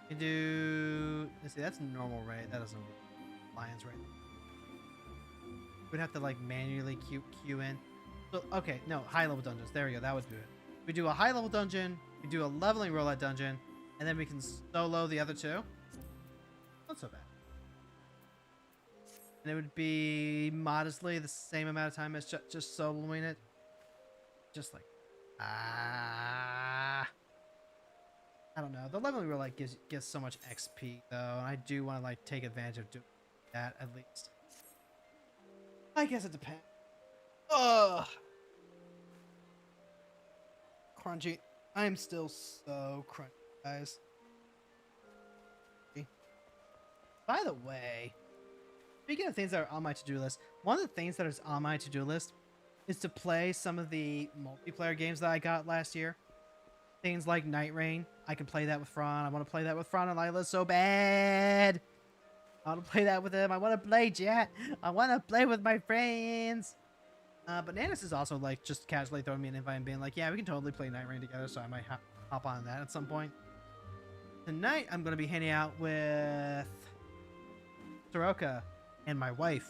We can do. Let's see, that's normal raid. That doesn't. Lions raid. We'd have to like manually queue in. So okay, no, high level dungeons. There we go. That would do it. We do a high level dungeon. We do a leveling roulette dungeon, and then we can solo the other 2. Not so bad. And it would be modestly the same amount of time as just soloing it. Just like, I don't know. The leveling roulette gives so much XP though, and I do want to like take advantage of doing that at least. I guess it depends. Ugh. Crunchy. I am still so crunchy, guys. By the way, speaking of things that are on my to-do list, one of the things that is on my to-do list is to play some of the multiplayer games that I got last year. Things like Night Rain. I can play that with Fran. I want to play that with Fran and Lila so bad. I want to play that with him. I want to play Jet. I want to play with my friends. But Nanis is also like just casually throwing me an invite and being like, yeah, we can totally play Night Rain together. So I might hop on that at some point. Tonight, I'm going to be hanging out with Soroka and my wife.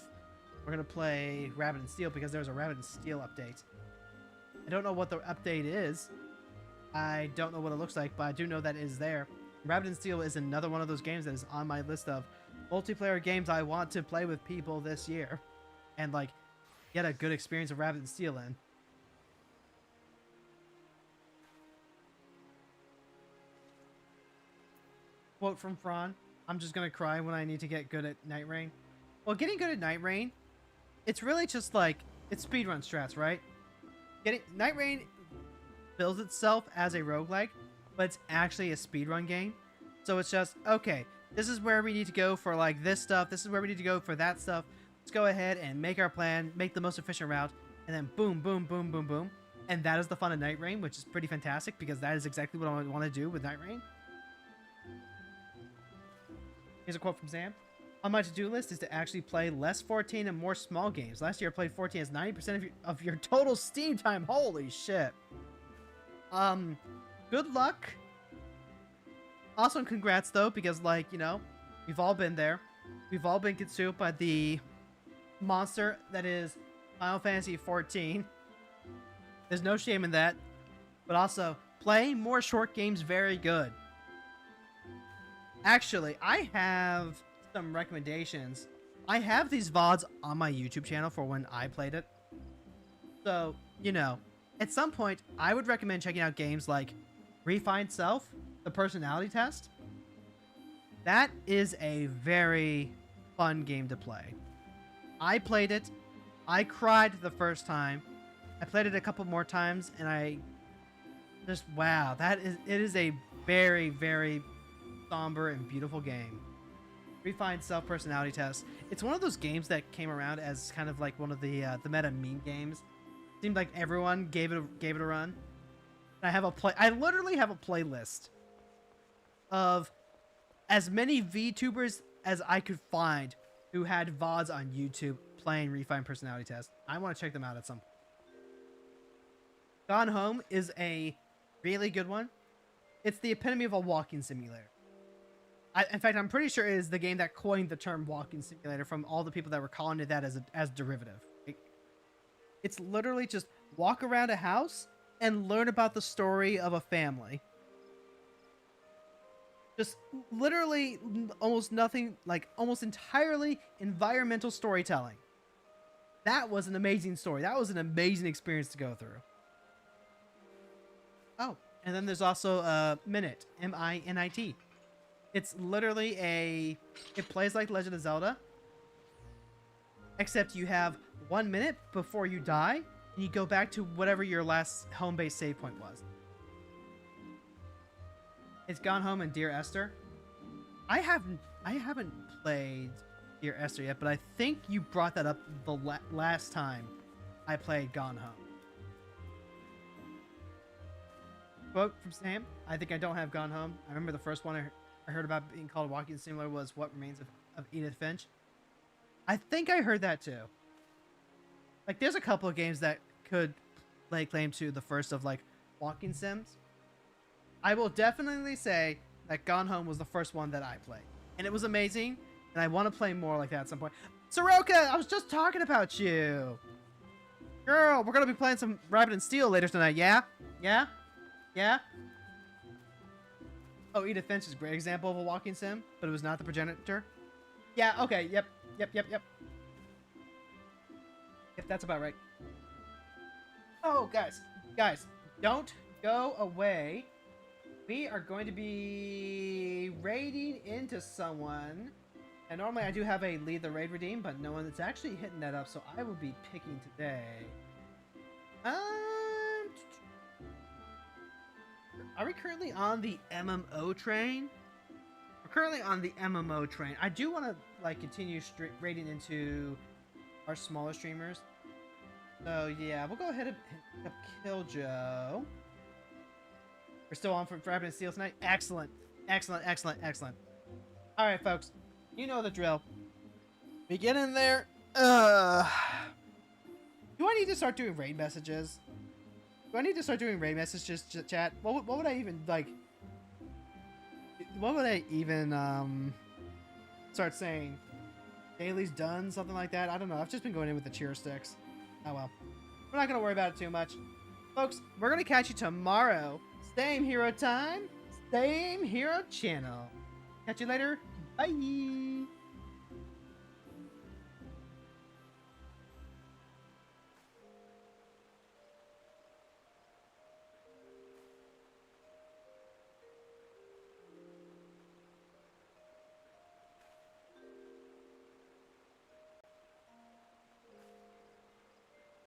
We're going to play Rabbit and Steel because there's a Rabbit and Steel update. I don't know what the update is. I don't know what it looks like, but I do know that it is there. Rabbit and Steel is another one of those games that is on my list of multiplayer games I want to play with people this year. And like, get a good experience of Rabbit and Steel in. Quote from Fran. I'm just going to cry when I need to get good at Night Rain. Well, getting good at Night Rain, it's really just like, it's speedrun strats, right? Night Rain builds itself as a roguelike, but it's actually a speedrun game. So it's just, okay, this is where we need to go for like this stuff. This is where we need to go for that stuff. Let's go ahead and make our plan, make the most efficient route, and then boom, boom, boom, boom, boom. And that is the fun of Night Rain, which is pretty fantastic because that is exactly what I want to do with Night Rain. Here's a quote from Sam. On my to-do list is to actually play less 14 and more small games. Last year I played 14 as 90% of your total Steam time. Holy shit. Good luck Also, congrats though, because like, you know, we've all been there. We've all been consumed by the monster that is Final Fantasy 14. There's no shame in that. But also, playing more short games very good. Actually, I have some recommendations. I have these VODs on my YouTube channel for when I played it. So, you know, at some point, I would recommend checking out games like Refined Self, the personality test. That is a very fun game to play. I played it. I cried the first time. I played it a couple more times, and I just, wow, it is a very, very somber and beautiful game. Refined Self personality test. It's one of those games that came around as kind of like one of the meta meme games. Seemed like everyone gave it a run. I literally have a playlist of as many VTubers as I could find who had VODs on YouTube playing Refined Personality Test. I want to check them out at some point. Gone Home is a really good one. It's the epitome of a walking simulator. In fact, I'm pretty sure it is the game that coined the term walking simulator from all the people that were calling it that as derivative. It's literally just walk around a house and learn about the story of a family. Just literally almost nothing, like almost entirely environmental storytelling. That was an amazing story. That was an amazing experience to go through. Oh, and then there's also Minute, M-I-N-I-T. It's literally it plays like Legend of Zelda, except you have 1 minute before you die, and you go back to whatever your last home-based save point was. It's Gone Home and Dear Esther. I haven't played Dear Esther yet, but I think you brought that up the last time I played Gone Home. Quote from Sam, I think I don't have Gone Home. I remember the first one I heard about being called a walking simulator was What Remains of Edith Finch. I think I heard that too. Like, there's a couple of games that could lay claim to the first of, like, walking sims. I will definitely say that Gone Home was the first one that I played. And it was amazing, and I want to play more like that at some point. Soroka, I was just talking about you! Girl, we're going to be playing some Rabbit and Steel later tonight, yeah? Yeah? Yeah? Oh, Edith Finch is a great example of a walking sim, but it was not the progenitor. Yeah, okay, yep. Yep, that's about right. Oh, guys, don't go away. We are going to be raiding into someone. And normally I do have a lead the raid redeem, but no one is actually hitting that up, so I will be picking today. Are we currently on the MMO train? We're currently on the MMO train. I do want to like continue raiding into our smaller streamers. So yeah, we'll go ahead and pick up Killjoe. We're still on for Rabbit and Steel tonight. Excellent. All right, folks. You know the drill. We get in there. Do I need to start doing raid messages? Do I need to start doing raid messages, chat? What would I even, like... What would I even, start saying? Daily's done? Something like that? I don't know. I've just been going in with the cheer sticks. Oh, well. We're not going to worry about it too much. Folks, we're going to catch you tomorrow. Same hero time. Same hero channel. Catch you later. Bye.